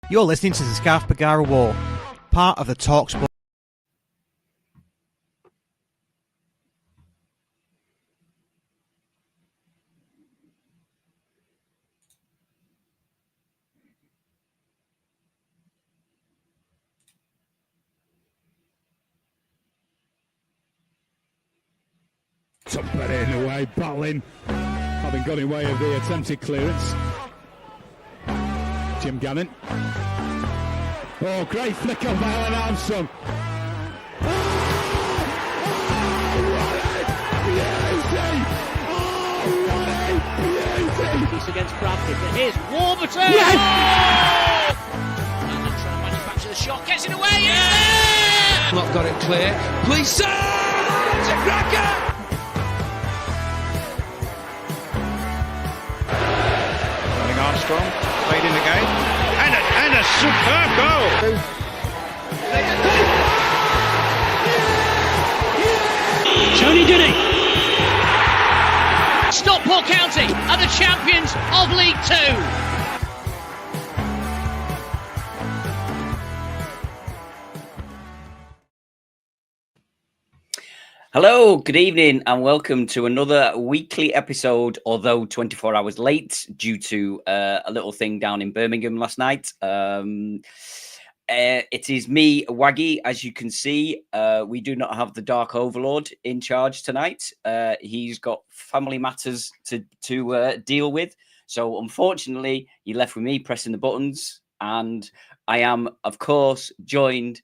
You're listening to the Scarf Bagara War, part of the Talksport. Somebody in the way, battling, having got in way of the attempted clearance. Jim Gannon. Oh, great flick on by Alan Armstrong. Oh, what a beauty! Oh, what a beauty! It's against Bradley, but here's Warburton! Yes! Oh! And then trying to manufacture the shot, gets it away, yeah! Not got it clear. Please, sir! It's a cracker! Armstrong played in the game, and a superb goal. Tony Diddy. Stockport County are the champions of League Two. Hello, good evening, and welcome to another weekly episode, although 24 hours late due to a little thing down in Birmingham last night. It is me, Waggy. As you can see, we do not have the Dark Overlord in charge tonight. He's got family matters to deal with. So, unfortunately, you're left with me pressing the buttons, and I am, of course, joined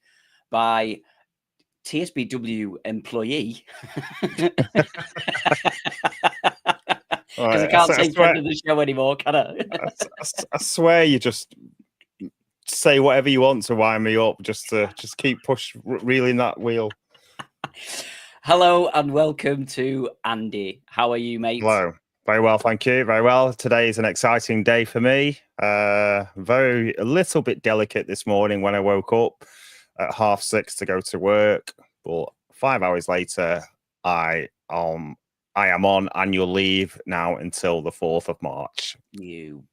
by TSBW employee. Because I can't say friend of the show anymore, can I? I swear you just say whatever you want to wind me up, just keep reeling that wheel. Hello and welcome to Andy. How are you, mate? Hello. Very well, thank you. Very well. Today is an exciting day for me. A little bit delicate this morning when I woke up at 6:30 to go to work, but 5 hours later, I am on annual leave now until the 4th of March. You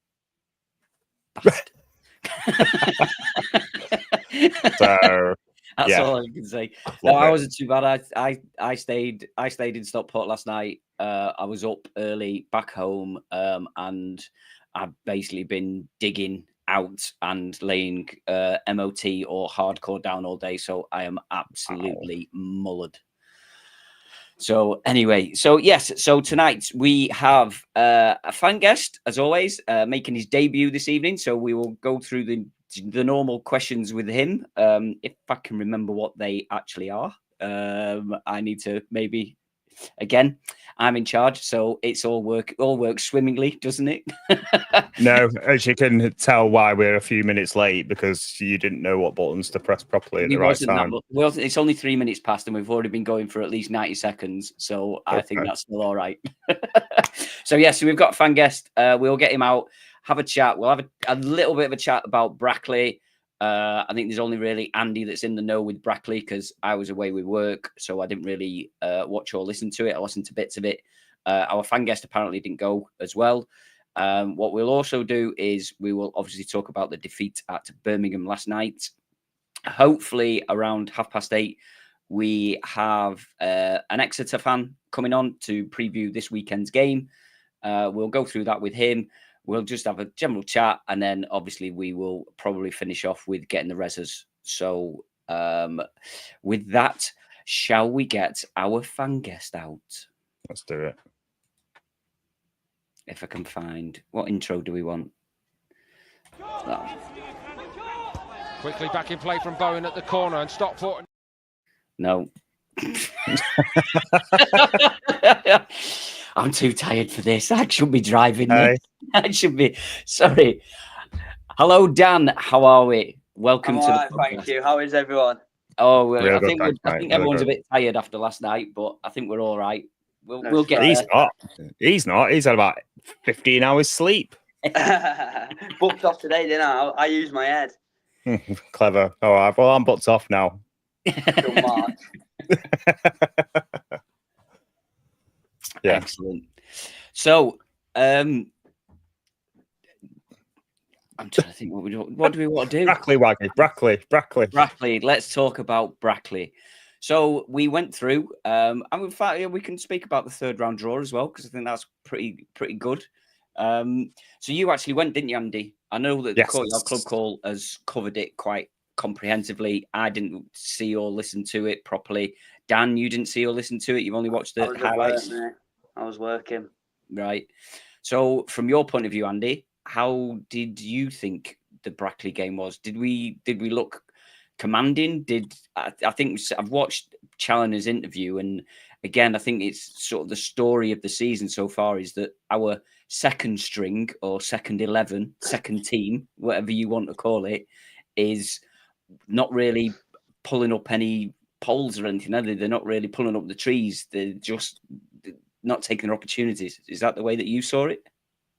bastard. So that's yeah. all I can say. No, I wasn't too bad. I stayed in Stockport last night. I was up early back home, and I've basically been digging out and laying MOT or hardcore down all day, so I am absolutely mullered. So anyway, so tonight we have a fan guest, as always, making his debut this evening. So we will go through the normal questions with him, if I can remember what they actually are. I need to maybe. Again, I'm in charge, so it's all works swimmingly, doesn't it? No, as you can tell why we're a few minutes late, because you didn't know what buttons to press properly at the right time. It's only 3 minutes past, and we've already been going for at least 90 seconds, so I think that's still all right. So we've got a fan guest. We'll get him out, have a chat. We'll have a little bit of a chat about Brackley. I think there's only really Andy that's in the know with Brackley, because I was away with work, so I didn't really watch or listen to it. I listened to bits of it. Our fan guest apparently didn't go as well. What we'll also do is we will obviously talk about the defeat at Birmingham last night. Hopefully around 8:30, we have an Exeter fan coming on to preview this weekend's game. We'll go through that with him. We'll just have a general chat, and then obviously we will probably finish off with getting the reses. So with that, shall we get our fan guest out? Let's do it. If I can find, what intro do we want? Oh. Quickly back in play from Bowen at the corner, and Stockport. No. I'm too tired for this. I should be driving. I should be. Sorry. Hello, Dan. How are we? Welcome to the podcast. Thank you. How is everyone? Oh, I think everyone's a bit tired after last night, but I think we're all right. We'll get there. He's not. He's had about 15 hours sleep. Booked off today, didn't I? I used my head. Clever. All right. Well, I'm booked off now. Till March. Yeah. Excellent. So, I'm trying to think what do we want to do? Brackley, Waggy. Brackley. Let's talk about Brackley. So we went through, and in fact, we can speak about the third round draw as well, because I think that's pretty good. So you actually went, didn't you, Andy? I know that the Courtyard Club Call has covered it quite comprehensively. I didn't see or listen to it properly. Dan, you didn't see or listen to it. You've only watched the highlights. I was working. Right. So from your point of view, Andy, how did you think the Brackley game was? Did we look commanding? I think I've watched Challoner's interview, and again, I think it's sort of the story of the season so far is that our second string or second 11, second team, whatever you want to call it, is not really pulling up any poles or anything, are they? They're not really pulling up the trees. They're just not taking their opportunities. Is that the way that you saw it?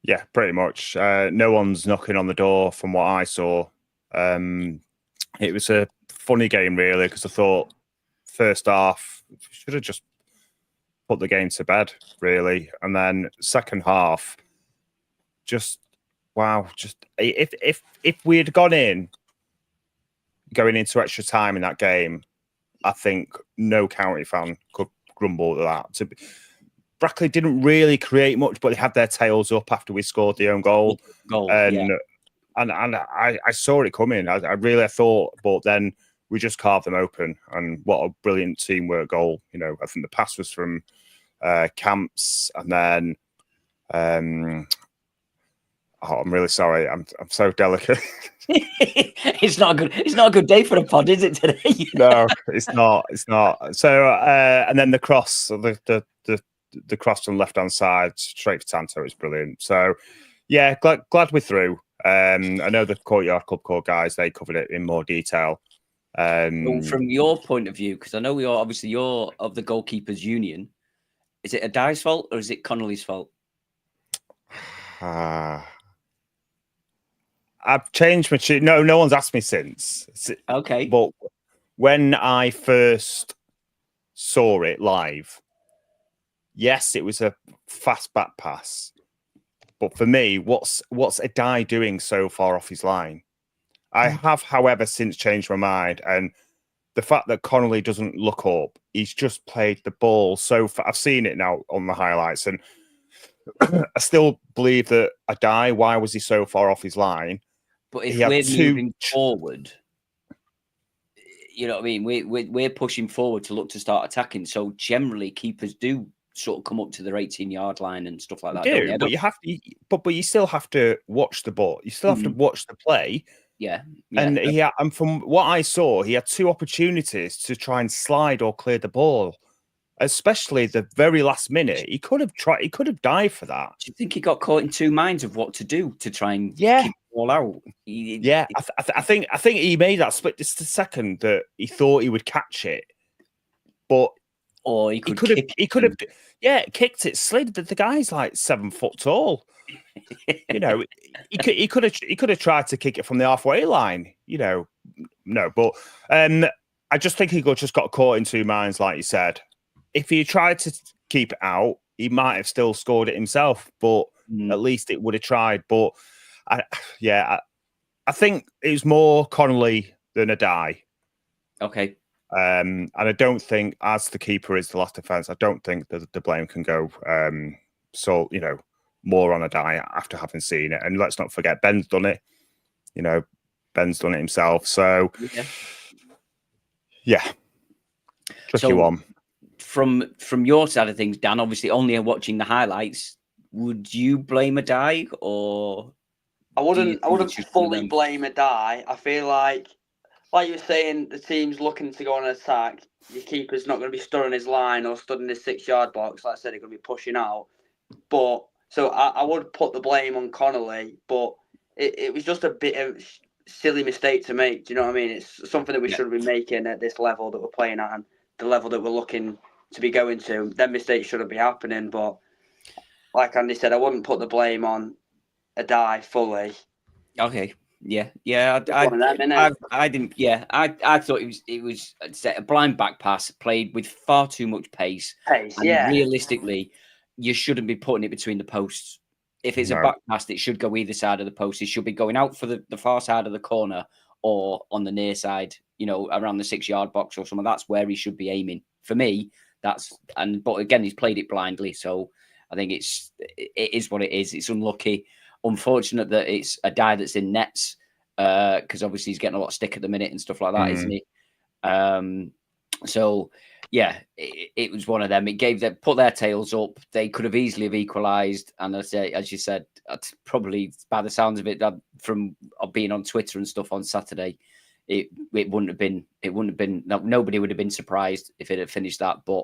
Yeah, pretty much. No one's knocking on the door from what I saw. It was a funny game, really, because I thought first half should have just put the game to bed, really. And then second half, just if we had gone in going into extra time in that game, I think no County fan could grumble at that. Brackley didn't really create much, but they had their tails up after we scored the own goal. And I saw it coming. I really thought, but then we just carved them open. And what a brilliant teamwork goal! You know, I think the pass was from Camps, and then I'm really sorry. I'm so delicate. It's not a good day for the pod, is it today? No, it's not. So and then the cross, the cross from left hand side straight for Tanto is brilliant. So yeah, glad we're through. I know the Courtyard Club Core guys, they covered it in more detail. Well, from your point of view, because I know you're of the goalkeepers union, is it Adai's fault or is it Connolly's fault? I've changed my tune. No one's asked me since. Okay. But when I first saw it live, yes, it was a fast back pass. But for me, what's Adai doing so far off his line? I have, however, since changed my mind. And the fact that Connolly doesn't look up, he's just played the ball so far. I've seen it now on the highlights. And I still believe that Adai, why was he so far off his line? But if we're moving forward, you know what I mean? We're pushing forward to look to start attacking. So generally, keepers do sort of come up to their 18-yard line and stuff like that. But you have to, but you still have to watch the ball. You still have to watch the play. Yeah. And and from what I saw, he had 2 opportunities to try and slide or clear the ball. Especially the very last minute, he could have tried. He could have dived for that. Do you think he got caught in 2 minds of what to do to try and keep the ball out? I think he made that split just a second that he thought he would catch it, but he could have kicked it, slid. The guy's like 7 foot tall. You know, he could have tried to kick it from the halfway line. You know, no, but I just think he just got caught in 2 minds, like you said. If he tried to keep it out, he might have still scored it himself, but at least it would have tried. But I think it was more Connolly than Adai. Okay. And I don't think, as the keeper is the last defence, I don't think that the blame can go more on Adai after having seen it. And let's not forget, Ben's done it. You know, Ben's done it himself. So, yeah. Tricky one. From your side of things, Dan, obviously only watching the highlights, would you blame Adai or? I wouldn't fully blame Adai. I feel like you were saying, the team's looking to go on an attack. Your keeper's not going to be stood on his line or stood in his 6-yard box. Like I said, he's going to be pushing out. But so I would put the blame on Connolly, but it was just a bit of silly mistake to make. Do you know what I mean? It's something that we shouldn't be making at this level that we're playing at and the level that we're looking to be going to. Them mistakes shouldn't be happening. But like Andy said, I wouldn't put the blame on Adai fully. Okay. Yeah. I didn't. Yeah, I thought it was a blind back pass played with far too much pace. And realistically, you shouldn't be putting it between the posts. If it's a back pass, it should go either side of the post. It should be going out for the far side of the corner or on the near side, around the 6-yard box or something. That's where he should be aiming. For me, but again, he's played it blindly. So I think it is what it is. It's unlucky. Unfortunate that it's a guy that's in nets because obviously he's getting a lot of stick at the minute and stuff like that, isn't he? So yeah, it was one of them. It gave them put their tails up. They could have easily have equalised, and as you said, probably by the sounds of it, from being on Twitter and stuff on Saturday, it wouldn't have been. Nobody would have been surprised if it had finished that. But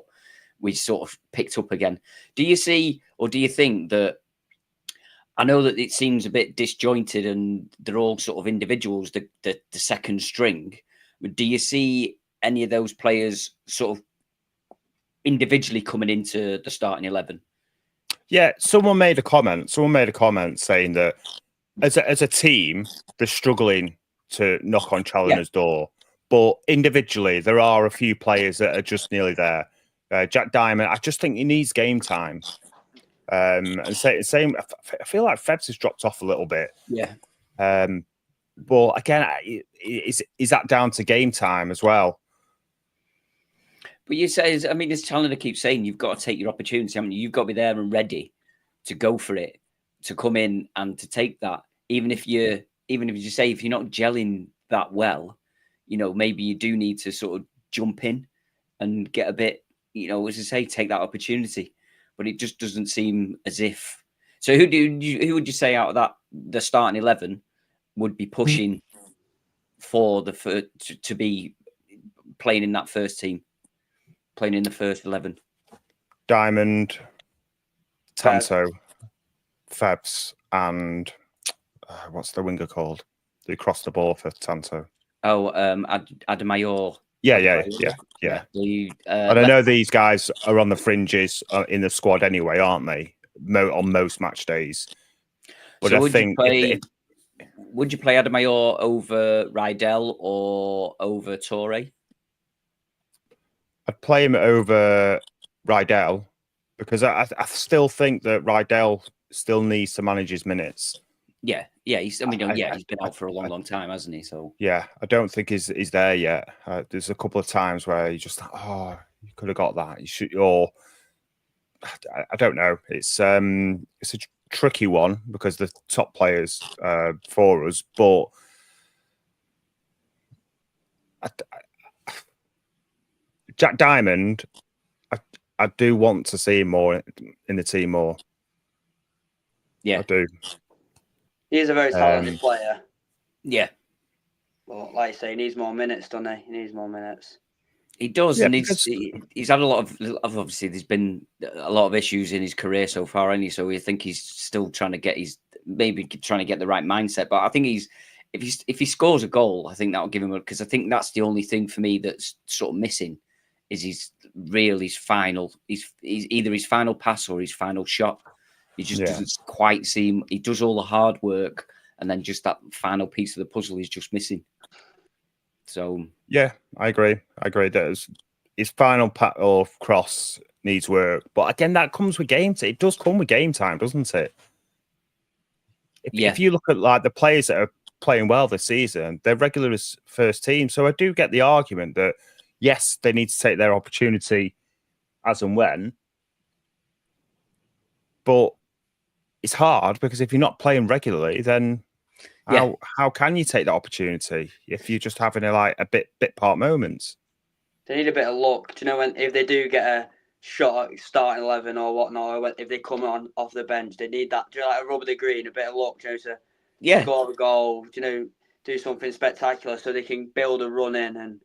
we sort of picked up again. Do you see, or do you think that? I know that it seems a bit disjointed, and they're all sort of individuals. The second string. But do you see any of those players sort of individually coming into the starting 11? Yeah, someone made a comment saying that as a team, they're struggling to knock on Challoner's door. But individually, there are a few players that are just nearly there. Jack Diamond, I just think he needs game time. And same, I feel like Febs has dropped off a little bit. Yeah. But again, is that down to game time as well? But you say, as Challoner keeps saying, you've got to take your opportunity. You've got to be there and ready to go for it, to come in and to take that. Even if you say if you're not gelling that well, maybe you do need to sort of jump in and get a bit, as I say, take that opportunity. But it just doesn't seem as if. So who would you say out of the starting 11 would be pushing for to be playing in that first team? Playing in the first 11. Diamond, Tanto, Febs, and what's the winger called? They crossed the ball for Tanto. Oh, Ademayor. Yeah. And I know these guys are on the fringes in the squad anyway, aren't they? On most match days. But so I think would you play Ademayor over Rydell or over Torre? I'd play him over Rydell because I still think that Rydell still needs to manage his minutes. Yeah. He's been out for a long time, hasn't he? So yeah, I don't think he's there yet. There's a couple of times where you just you could have got that. You should, or I don't know. It's a tricky one because the top players for us, but Jack Diamond, I do want to see him more in the team more. Yeah, I do. He is a very talented player. Yeah. Well, like I say, he needs more minutes, doesn't he? He needs more minutes. He does, and he's had a lot of obviously. There's been a lot of issues in his career so far, and so we think he's still trying to get the right mindset. But I think if he scores a goal, I think that'll give him because I think that's the only thing for me that's sort of missing is his final pass or his final shot. He just doesn't quite seem. He does all the hard work, and then just that final piece of the puzzle is just missing. So yeah, I agree. That his final pat or cross needs work, but again, that comes with game time. It does come with game time, doesn't it? If you look at like the players that are playing well this season, they're regular as first team. So I do get the argument that yes, they need to take their opportunity as and when, but it's hard because if you're not playing regularly, then how can you take that opportunity if you're just having a bit part moments? They need a bit of luck. Do you know if they do get a shot at starting 11 or whatnot, or if they come on off the bench, they need that. Do you know, like a rub of the green, a bit of luck, to score a goal. Do something spectacular so they can build a run in and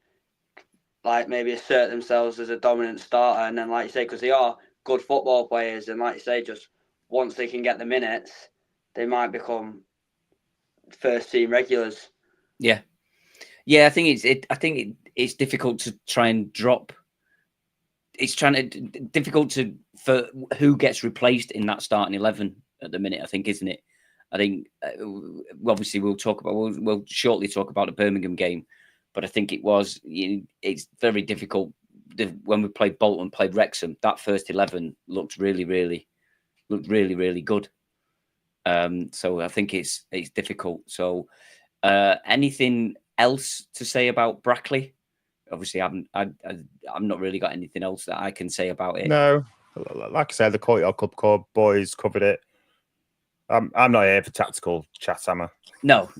like maybe assert themselves as a dominant starter. And then, like you say, because they are good football players, and like you say, just once they can get the minutes, they might become first team regulars. Yeah. I think it's difficult to try and drop. It's difficult for who gets replaced in that starting 11 at the minute. I think, isn't it? I think obviously we'll shortly talk about the Birmingham game, but I think it's very difficult. When we played Bolton, played Wrexham, that first 11 looked really, really good. So I think it's difficult. So anything else to say about Brackley? Obviously, I'm not really got anything else that I can say about it. No, like I said, the Courtyard Club boys covered it. I'm not here for tactical chat, am I? No.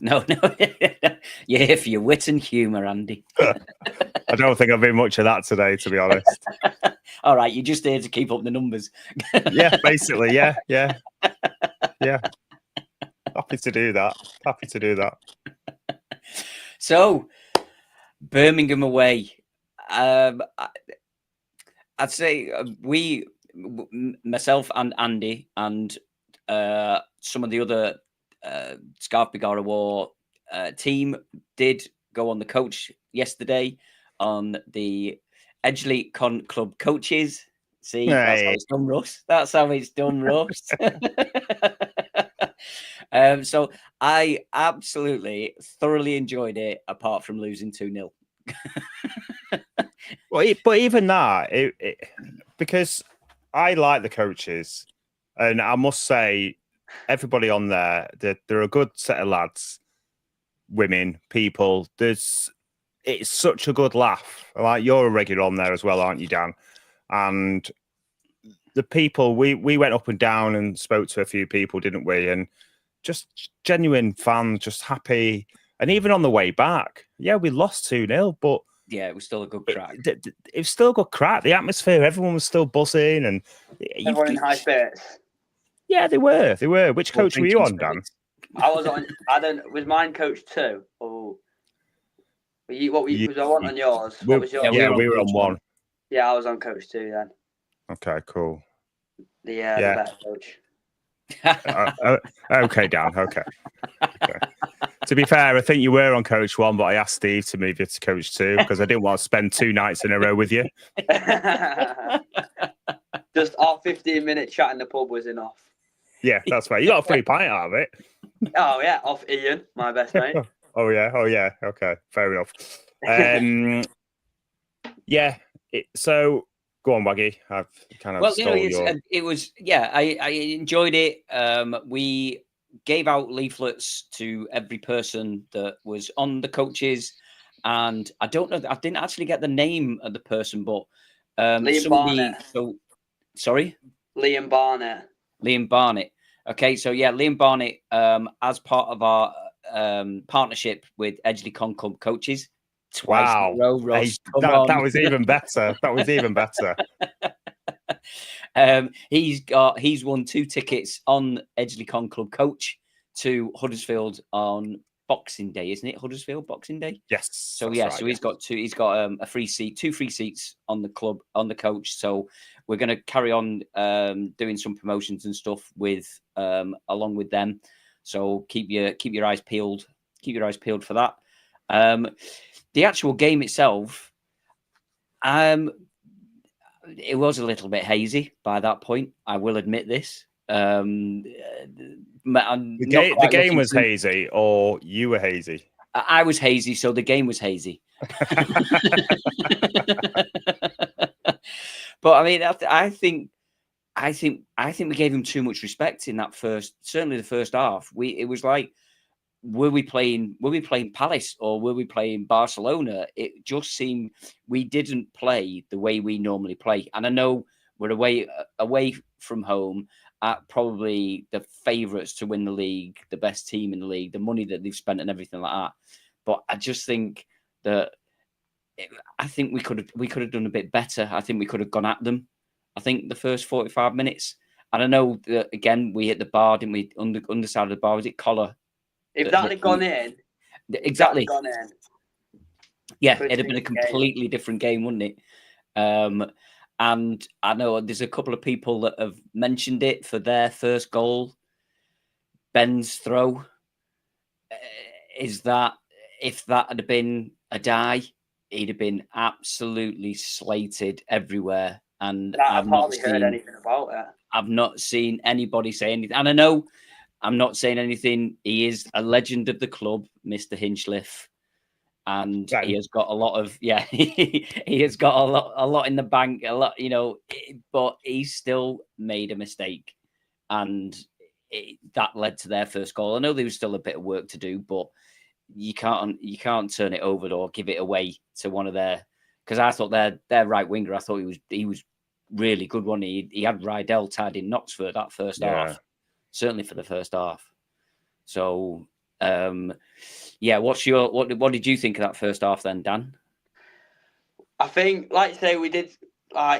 You're here for your wit and humour, Andy. I don't think I've been much of that today, to be honest. All right, you're just here to keep up the numbers. Yeah, basically, yeah. Happy to do that. So, Birmingham away. I'd say myself and Andy and some of the other Scarf Bigara War team did go on the coach yesterday on the Edgley Con Club coaches. See, that's how it's done, Russ. That's how it's done, Russ. So I absolutely thoroughly enjoyed it, apart from losing 2-0. Well, but even that, because I like the coaches, and I must say, everybody on there, they're a good set of lads, women, people. It's such a good laugh. Like, you're a regular on there as well, aren't you, Dan? And the people, we went up and down and spoke to a few people, didn't we? And just genuine fans, just happy. And even on the way back, yeah, we lost 2-0, but yeah, it was still a good crack. It was still a good crack. The atmosphere, everyone was still buzzing, and everyone in high spirits. Yeah, they were. Which coach were you on, Dan? I was on. Was mine coach 2? Oh, was I on yours? What was yours? Yeah, we were on 1. Yeah, I was on coach 2 then. Okay, cool. The better coach. Okay, Dan. Okay. To be fair, I think you were on coach 1, but I asked Steve to move you to coach 2 because I didn't want to spend 2 nights in a row with you. Just our 15-minute chat in the pub was enough. Yeah, that's right. You got a free pint out of it. Oh yeah, off Ian, my best mate. Oh yeah. Okay, fair enough. Yeah. So go on, Waggy. I've kind of it was. Yeah, I enjoyed it. We gave out leaflets to every person that was on the coaches, and I don't know. I didn't actually get the name of the person, but Liam Barnett. Sorry, Liam Barnett. Liam Barnett. Okay, so yeah, Liam Barnett, as part of our partnership with Edgley Con Club coaches. Twice in a row, Ross. That was even better. He's won 2 tickets on Edgley Con Club coach to Huddersfield on Boxing Day, isn't it? Huddersfield Boxing Day. Yes. So yeah, so he's got 2. He's got a free seat, 2 free seats on the club on the coach. So we're going to carry on doing some promotions and stuff with along with them. So keep your eyes peeled. Keep your eyes peeled for that. The actual game itself, it was a little bit hazy by that point. I will admit this. The game was hazy, or you were hazy? I was hazy, so the game was hazy. But I mean, I think we gave him too much respect in that certainly the first half. It was like, were we playing Palace or were we playing Barcelona? It just seemed we didn't play the way we normally play. And I know we're away from home at probably the favourites to win the league, the best team in the league, the money that they've spent and everything like that. But I just think that we could have done a bit better. I think we could have gone at them. I think the first 45 minutes. And I know that, again, we hit the bar, didn't we? Underside of the bar, was it collar? If that had gone in, exactly. Yeah, it'd have been a completely different game, wouldn't it? And I know there's a couple of people that have mentioned it for their first goal. Ben's throw is that if that had been a die, he'd have been absolutely slated everywhere. And I've hardly heard anything about it. I've not seen anybody say anything. And I know I'm not saying anything. He is a legend of the club, Mr. Hinchliffe. And he has got a lot of, he has got a lot in the bank, a lot, but he still made a mistake. And that led to their first goal. I know there was still a bit of work to do, but you can't turn it over or give it away to one of their, because I thought their right winger, I thought he was really good one. He had Rydell tied in knots for that first half, certainly for the first half. So what did you think of that first half then, Dan? I think, like you say, we did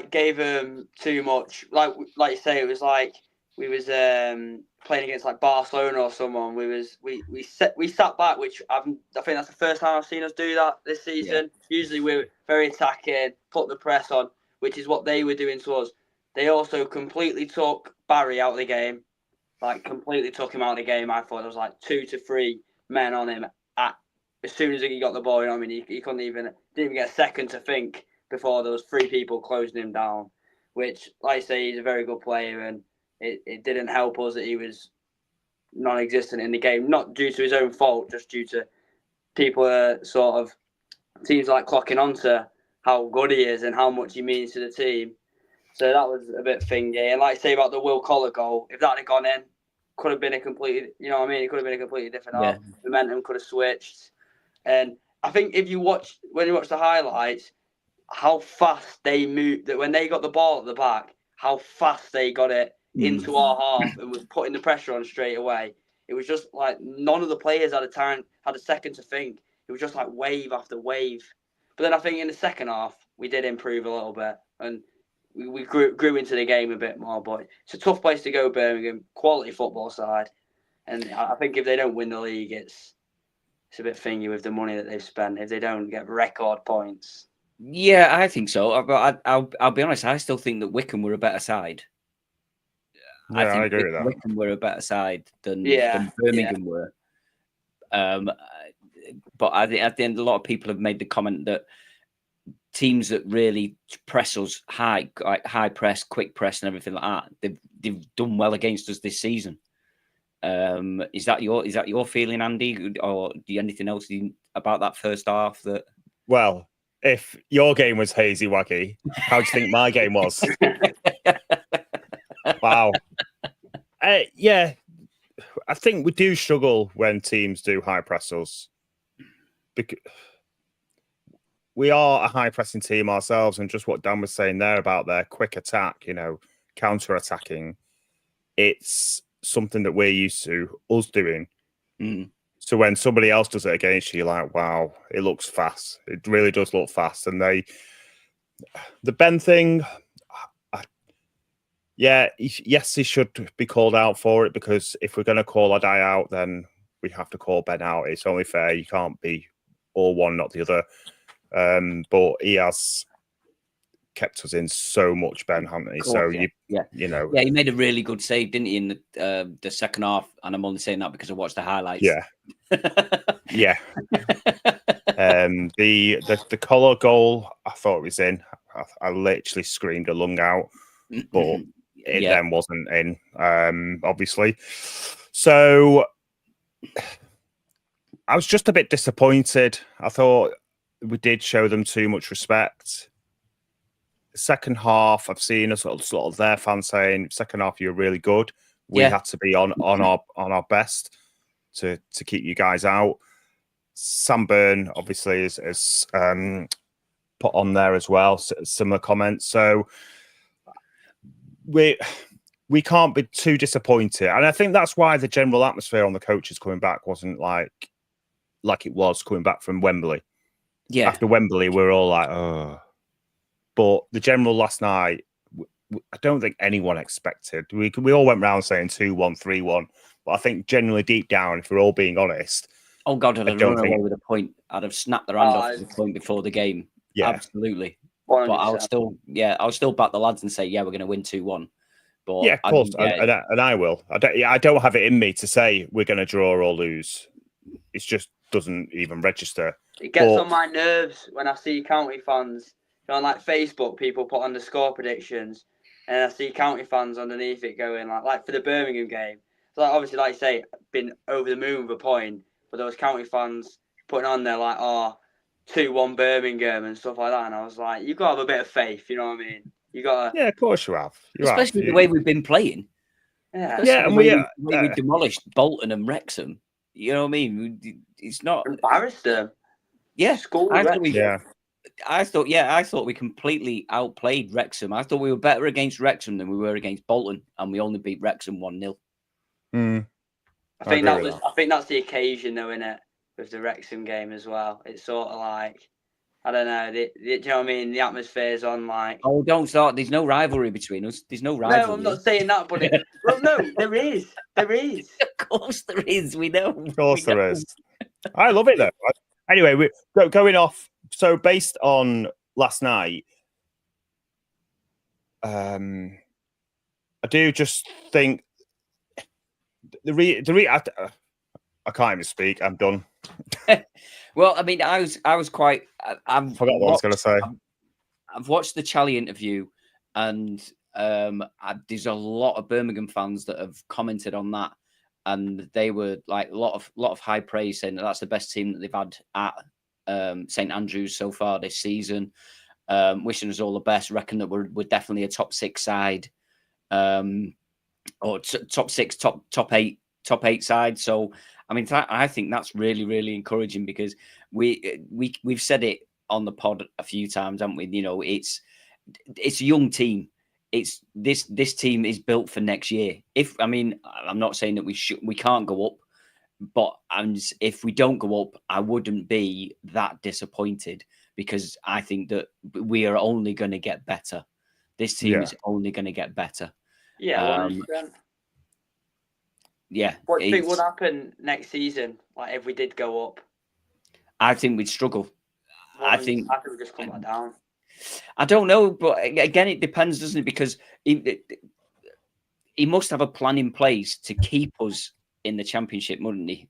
gave them too much. Like you say, it was like we was playing against like Barcelona or someone. We sat back, which I think that's the first time I've seen us do that this season. Yeah. Usually we're very attacking, put the press on, which is what they were doing to us. They also completely took Barry out of the game, like completely took him out of the game. I thought there was like 2 to 3 men on him as soon as he got the ball. You know what I mean, he didn't even get a second to think before there was 3 people closing him down. Which, like I say, he's a very good player, and it didn't help us that he was non-existent in the game, not due to his own fault, just due to people sort of teams like clocking on to how good he is and how much he means to the team. So that was a bit thingy. And like I say about the Will Collar goal, if that had gone in, could have been a completely, you know what I mean? It could have been a completely different half. Momentum could have switched. And I think when you watch the highlights, how fast they moved, that when they got the ball at the back, how fast they got it into our half and was putting the pressure on straight away. It was just like none of the players had a second to think. It was just like wave after wave. But then I think in the second half, we did improve a little bit and we grew into the game a bit more. But it's a tough place to go, Birmingham, quality football side. And I think if they don't win the league, it's a bit thingy with the money that they've spent if they don't get record points. Yeah, I think so. But I'll be honest, I still think that Wickham were a better side. Yeah, I agree with that. Wickham were a better side than Birmingham were. But at the end, a lot of people have made the comment that teams that really press us high press, quick press, and everything like that, they've done well against us this season. Is that your feeling, Andy, or do you anything else about that first half? That well, if your game was hazy waggy, how do you think my game was? Wow. Yeah, I think we do struggle when teams do high press us. Because we are a high pressing team ourselves, and just what Dan was saying there about their quick attack, counter attacking, it's something that we're used to us doing. So when somebody else does it against you, you're like, wow, it looks fast. It really does look fast. And the Ben thing, yes, he should be called out for it, because if we're going to call a guy out, then we have to call Ben out. It's only fair. You can't be all one, not the other. But he has kept us in so much, Ben, hasn't he? So he made a really good save, didn't he, in the second half? And I'm only saying that because I watched the highlights. Yeah. The Collar goal, I thought it was in. I literally screamed a lung out, but it then wasn't in, obviously. So I was just a bit disappointed. I thought we did show them too much respect. Second half, I've seen a sort of their fans saying, second half, you're really good. We had to be on our best to keep you guys out. Sam Byrne, obviously, is put on there as well, similar comments. So we can't be too disappointed. And I think that's why the general atmosphere on the coaches coming back wasn't like it was coming back from Wembley. Yeah. After Wembley, we're all like, oh. But the general last night, I don't think anyone expected. We all went round saying 2-1, 3-1. But I think generally deep down, if we're all being honest, oh God, I'd have run away with a point. I'd have snapped their hand off the point before the game. Yeah, absolutely. 100%. But I'll still back the lads and say, we're going to win 2-1. But yeah, of course, and I will. I don't have it in me to say we're going to draw or lose. It just doesn't even register. It gets on my nerves when I see county fans on like Facebook. People put on the score predictions, and I see county fans underneath it going like for the Birmingham game. So obviously, like you say, been over the moon with a point, but there was county fans putting on there like, 2-1 Birmingham and stuff like that, and I was like, you got to have a bit of faith, you know what I mean? You got to. Yeah, of course you have. Especially the way we've been playing. Yeah. And we demolished Bolton and Wrexham. You know what I mean? It's not embarrassed them. Yeah, I thought we completely outplayed Wrexham. I thought we were better against Wrexham than we were against Bolton, and we only beat Wrexham 1-0. I think that's the occasion, though, innit? With the Wrexham game as well. It's sort of like, I don't know. Do you know what I mean? The atmosphere's on, like. Oh, don't start. There's no rivalry between us. There's no rivalry. No, I'm not saying that, but well, no, there is. There is. Of course, there is. We know. Of course, there is. I love it though. Anyway, we're going off. So, based on last night, I do just think I can't even speak. I'm done. Well, I mean, I was quite. I forgot what I was going to say. I've watched the Charlie interview, and there's a lot of Birmingham fans that have commented on that, and they were like a lot of high praise, saying that that's the best team that they've had at St Andrews so far this season. Wishing us all the best. Reckon that we're definitely a top 6 side, or top 6, top 8 side. So I mean, I think that's really, really encouraging, because we've said it on the pod a few times, haven't we? You know, it's a young team. It's this team is built for next year. I'm not saying that we can't go up, but if we don't go up, I wouldn't be that disappointed, because I think that we are only going to get better. This team is only going to get better. Yeah. Yeah. What do you think would happen next season? Like, if we did go up? I think we'd struggle. I think we just come back down. I don't know, but again, it depends, doesn't it? Because he must have a plan in place to keep us in the Championship, wouldn't he,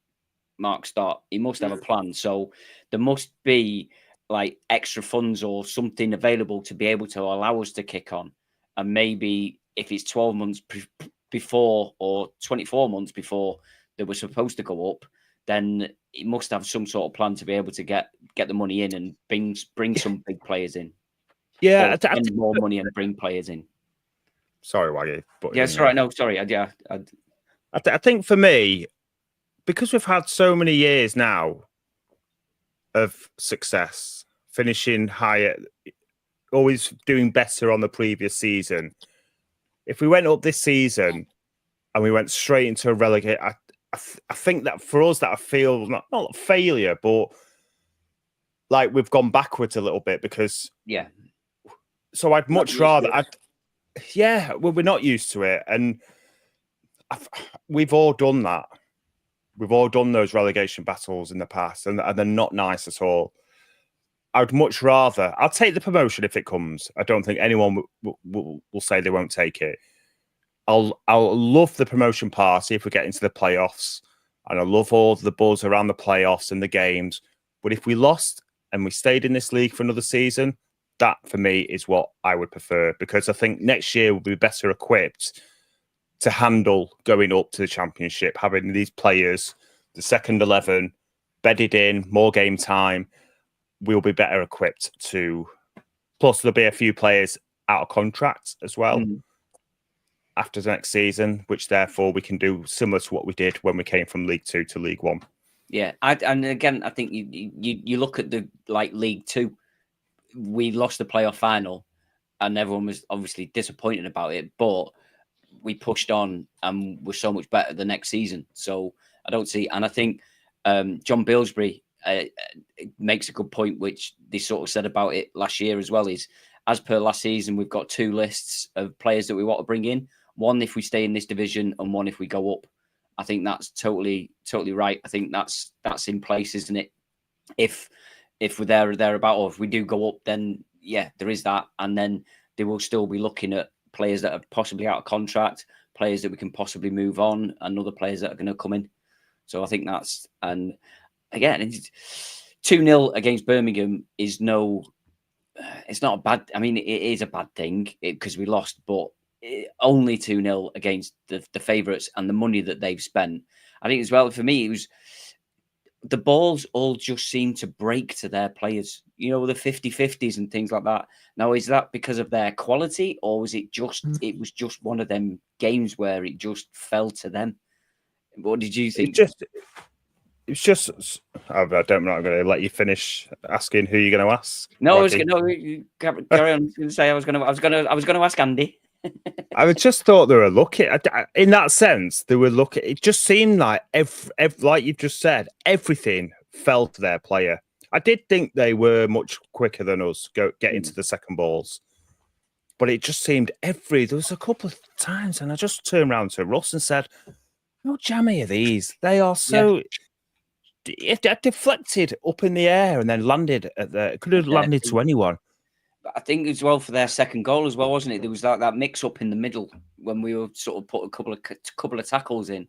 Mark Starr? He must have a plan. So there must be like extra funds or something available to be able to allow us to kick on. And maybe if it's 12 months before or 24 months before they were supposed to go up, then it must have some sort of plan to be able to get the money in and bring some big players in. Yeah, spend more money and bring players in. Sorry, Waggy. But yeah, sorry. No, sorry. I think for me, because we've had so many years now of success, finishing higher, always doing better on the previous season. If we went up this season and we went straight into a relegate, I think that for us, that I feel not a failure, but like we've gone backwards a little bit, because So I'd much rather. We're not used to it, and we've all done that. We've all done those relegation battles in the past, and they're not nice at all. I'd much rather. I'll take the promotion if it comes. I don't think anyone will say they won't take it. I'll love the promotion party if we get into the playoffs, and I love all the buzz around the playoffs and the games. But if we lost and we stayed in this league for another season, that for me is what I would prefer, because I think next year we'll be better equipped to handle going up to the Championship, having these players, the second 11, bedded in, more game time. We'll be better equipped to. Plus, there'll be a few players out of contract as well after the next season, which therefore we can do similar to what we did when we came from League 2 to League 1. Yeah, and again, I think you look at the League 2. We lost the playoff final, and everyone was obviously disappointed about it, but we pushed on and were so much better the next season. So I don't see, and I think John Bilsbury makes a good point, which they sort of said about it last year as well, is as per last season, we've got 2 lists of players that we want to bring in. One if we stay in this division, and one if we go up. I think that's totally right. I think that's in place, isn't it? If we're there or thereabout, or if we do go up, then yeah, there is that. And then they will still be looking at players that are possibly out of contract, players that we can possibly move on, and other players that are going to come in. So I think that's, and again, 2-0 against Birmingham is it's not a bad, I mean, it is a bad thing because we lost, but only 2-0 against the favourites and the money that they've spent. I think as well, for me, it was, the balls all just seem to break to their players. You know, the 50-50s and things like that. Now, is that because of their quality, or was it just one of them games where it just fell to them? What did you think? It's just. I'm not going to let you finish asking who you're going to ask. No, carry on. I was going to ask Andy. I just thought they were lucky. In that sense, they were lucky. It just seemed like, like you've just said, everything fell to their player. I did think they were much quicker than us getting to the second balls. But it just seemed there was a couple of times, and I just turned around to Russ and said, how jammy are these? They are so... It deflected up in the air and then landed it could have landed to anyone. I think as well for their second goal as well, wasn't it? There was that mix up in the middle when we were sort of put a couple of tackles in,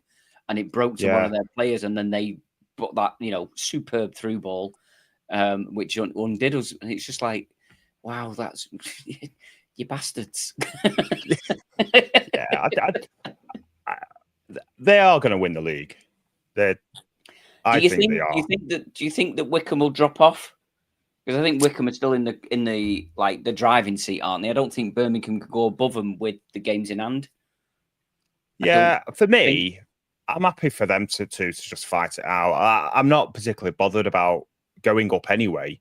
and it broke to one of their players, and then they put that superb through ball, which undid us. And it's just like, wow, that's you bastards. They are going to win the league. Do you think that Wickham will drop off? Because I think Wickham are still in the driving seat, aren't they? I don't think Birmingham can go above them with the games in hand. Yeah, for me, I'm happy for them to just fight it out. I'm not particularly bothered about going up anyway.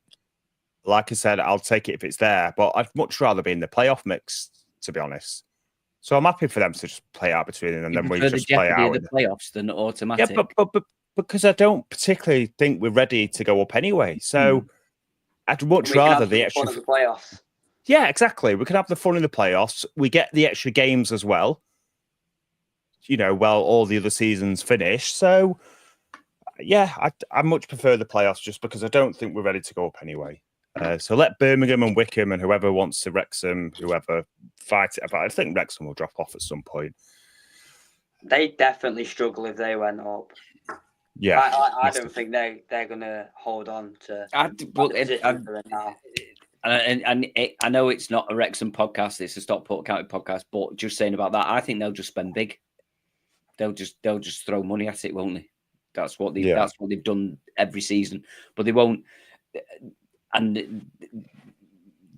Like I said, I'll take it if it's there, but I'd much rather be in the playoff mix, to be honest. So I'm happy for them to just play out between them, and then we just play out the playoffs than automatic. Yeah, but because I don't particularly think we're ready to go up anyway. So I'd much rather the extra fun of the playoffs. Yeah, exactly. We can have the fun in the playoffs. We get the extra games as well. While all the other seasons finish. So yeah, I much prefer the playoffs just because I don't think we're ready to go up anyway. So let Birmingham and Wickham and whoever wants to Wrexham, whoever fight it. But I think Wrexham will drop off at some point. They definitely struggle if they went up. Yeah, I don't think they're going to hold on to. I know it's not a Wrexham podcast; it's a Stockport County podcast. But just saying about that, I think they'll just spend big. They'll just throw money at it, won't they? That's what they've done every season. But they won't, and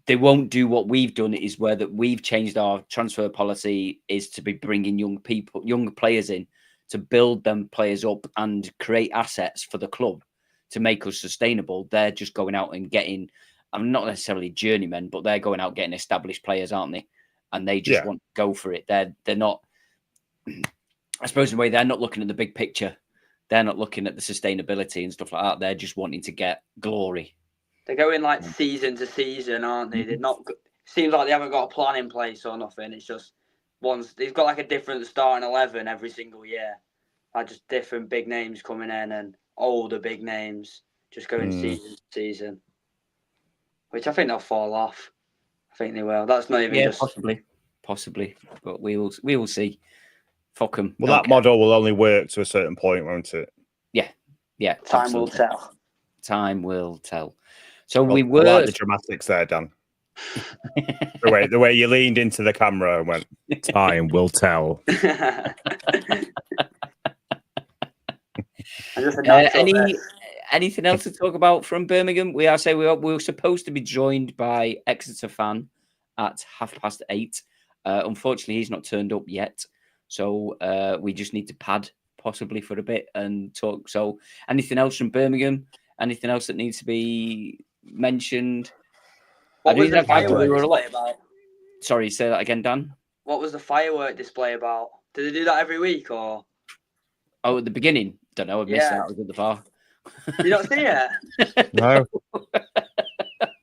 they won't do what we've done. Is where that we've changed our transfer policy is to be bringing young players in, to build them players up and create assets for the club to make us sustainable. They're just going out and getting, I'm not necessarily journeymen, but they're going out getting established players, aren't they? And they just want to go for it. They're not, I suppose in a way, they're not looking at the big picture. They're not looking at the sustainability and stuff like that. They're just wanting to get glory. They're going like season to season, aren't they? They're not, seems like they haven't got a plan in place or nothing. It's just, they've got like a different starting 11 every single year. Like just different big names coming in and older big names just going season to season. Which I think they'll fall off. I think they will. That's not even just possibly. But we will see. Fuck them. Well, that model will only work to a certain point, won't it? Yeah. Time will tell. Time will tell. So I like the dramatics there, Dan. the way you leaned into the camera and went, time will tell. Anything else to talk about from Birmingham? We were supposed to be joined by Exeter fan at 8:30. Unfortunately, he's not turned up yet, so we just need to pad possibly for a bit and talk. So, anything else from Birmingham? Anything else that needs to be mentioned? What was the firework display about? Sorry, say that again, Dan. What was the firework display about? Do they do that every week or? Oh, at the beginning. Don't know. I missed that. I was at the bar. You not see it? No.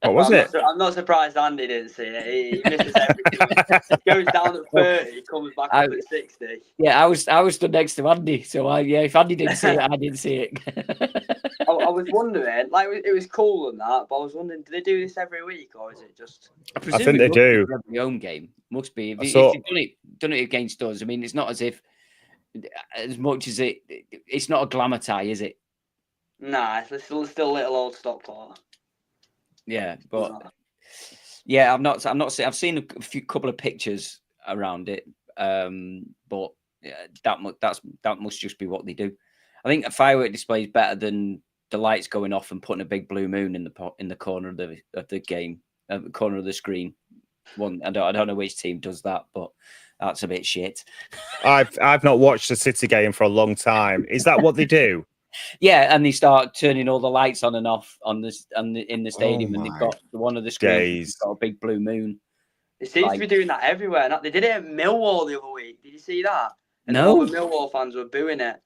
What was it? I'm not surprised Andy didn't see it. He misses everything. He goes down at 30, comes back up at 60. Yeah, I was stood next to Andy, so if Andy didn't see it, I didn't see it. I was wondering, like it was cool and that, but I was wondering, do they do this every week or is it just? I think they do. Every home game must be. If you've done it against us, I mean, it's not as if as much as it's not a glamour tie, is it? Nah, it's still little old Stockport. Yeah, but yeah, I've seen a couple of pictures around it, but that must just be what they do. I think a firework display is better than the lights going off and putting a big blue moon in the corner of the game, corner of the screen. I don't know which team does that, but that's a bit shit. I've not watched a City game for a long time. Is that what they do? Yeah, and they start turning all the lights on and off in the stadium, and they've got one of the screens got a big blue moon. They seem to be doing that everywhere. They did it at Millwall the other week. Did you see that? And no. All the Millwall fans were booing it.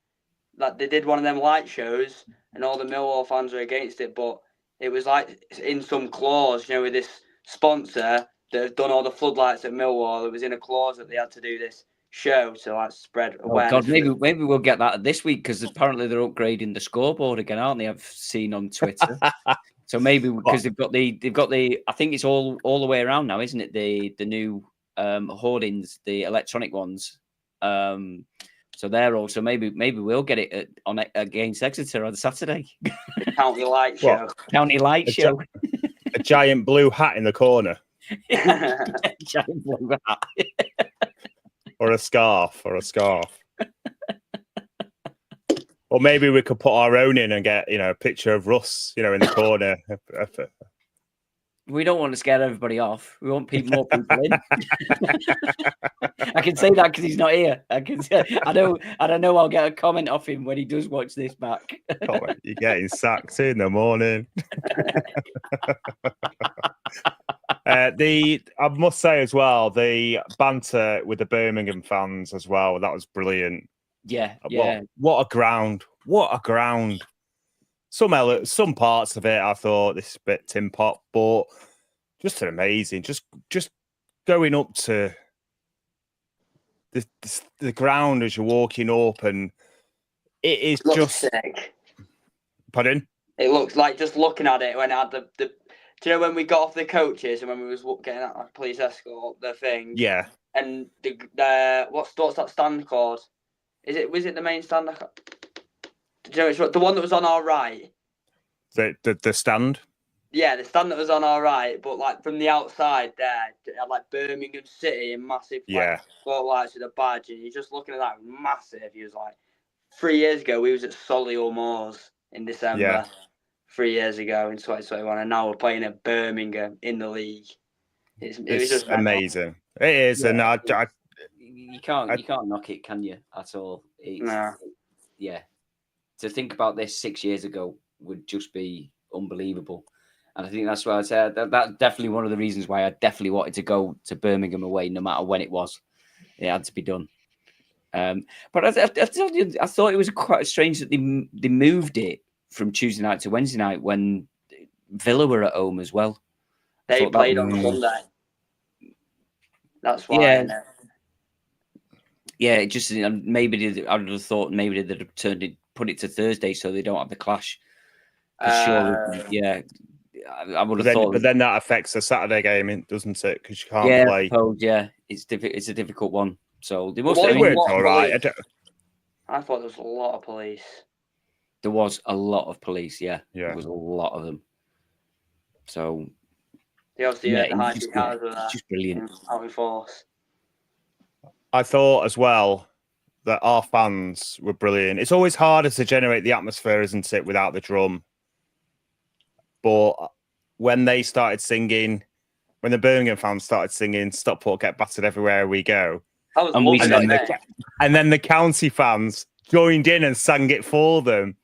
Like they did one of them light shows, and all the Millwall fans were against it. But it was like in some clause, with this sponsor that have done all the floodlights at Millwall. It was in a clause that they had to do this show to spread awareness. Oh God, maybe we'll get that this week because apparently they're upgrading the scoreboard again, aren't they? I've seen on Twitter. So maybe because they've got the I think it's all the way around now, isn't it? The new hoardings, the electronic ones. So they're also maybe we'll get it against Exeter on Saturday. The county light show. County light show. A giant blue hat in the corner. Giant blue hat. Or a scarf. Or maybe we could put our own in and get, a picture of Russ, in the corner. We don't want to scare everybody off. We want more people in. I can say that because he's not here. I don't know I'll get a comment off him when he does watch this back. You're getting sacked in the morning. I must say as well, the banter with the Birmingham fans as well, that was brilliant. Yeah. What a ground. Some parts of it, I thought this bit tin pot, but just an amazing. Just going up to the ground as you're walking up, and it is just sick. Pardon? It looks like, just looking at it, when I had the do you know when we got off the coaches and when we was getting that police escort, the thing? Yeah. And what's that stand called? Was it the main stand? Do you know the one that was on our right? The stand? Yeah, the stand that was on our right, but from the outside there, it had Birmingham City and massive spotlights with a badge, and you're just looking at that massive. He was 3 years ago, we was at Solihull Moors in December. Yeah. 3 years ago in 2021, and now we're playing at Birmingham in the league. It was just amazing. It is, yeah, and you can't knock it, can you? At all? Yeah. To think about this 6 years ago would just be unbelievable, and I think that's why I said that's definitely one of the reasons why I definitely wanted to go to Birmingham away, no matter when it was. It had to be done. But I thought it was quite strange that they moved it from Tuesday night to Wednesday night when Villa were at home as well. They played on Sunday. That's why. Yeah, it just maybe I would have thought maybe they'd have put it to Thursday so they don't have the clash. Sure, yeah, I would have thought. But then that affects the Saturday game, doesn't it? Because you can't play. Yeah, it's a difficult one. So they must. It worked all right. I thought there was a lot of police. There was a lot of police, yeah. There was a lot of them. So they obviously the high speed cars were there. Just brilliant. Out in force. I thought as well that our fans were brilliant. It's always harder to generate the atmosphere, isn't it, without the drum? But when they started singing, when the Birmingham fans started singing "Stockport Get Battered Everywhere We Go," and then the county fans joined in and sang it for them.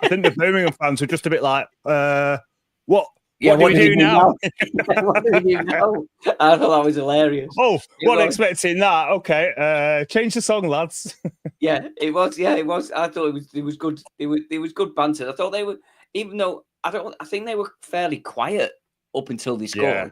I think the Birmingham fans were just a bit like, what do we do now? What do we do now? I thought that was hilarious. Oh, expecting that. Okay, change the song, lads. Yeah, it was. Yeah, it was. I thought it was good. It was good banter. I thought they were, even though I think they were fairly quiet up until they scored. Yeah.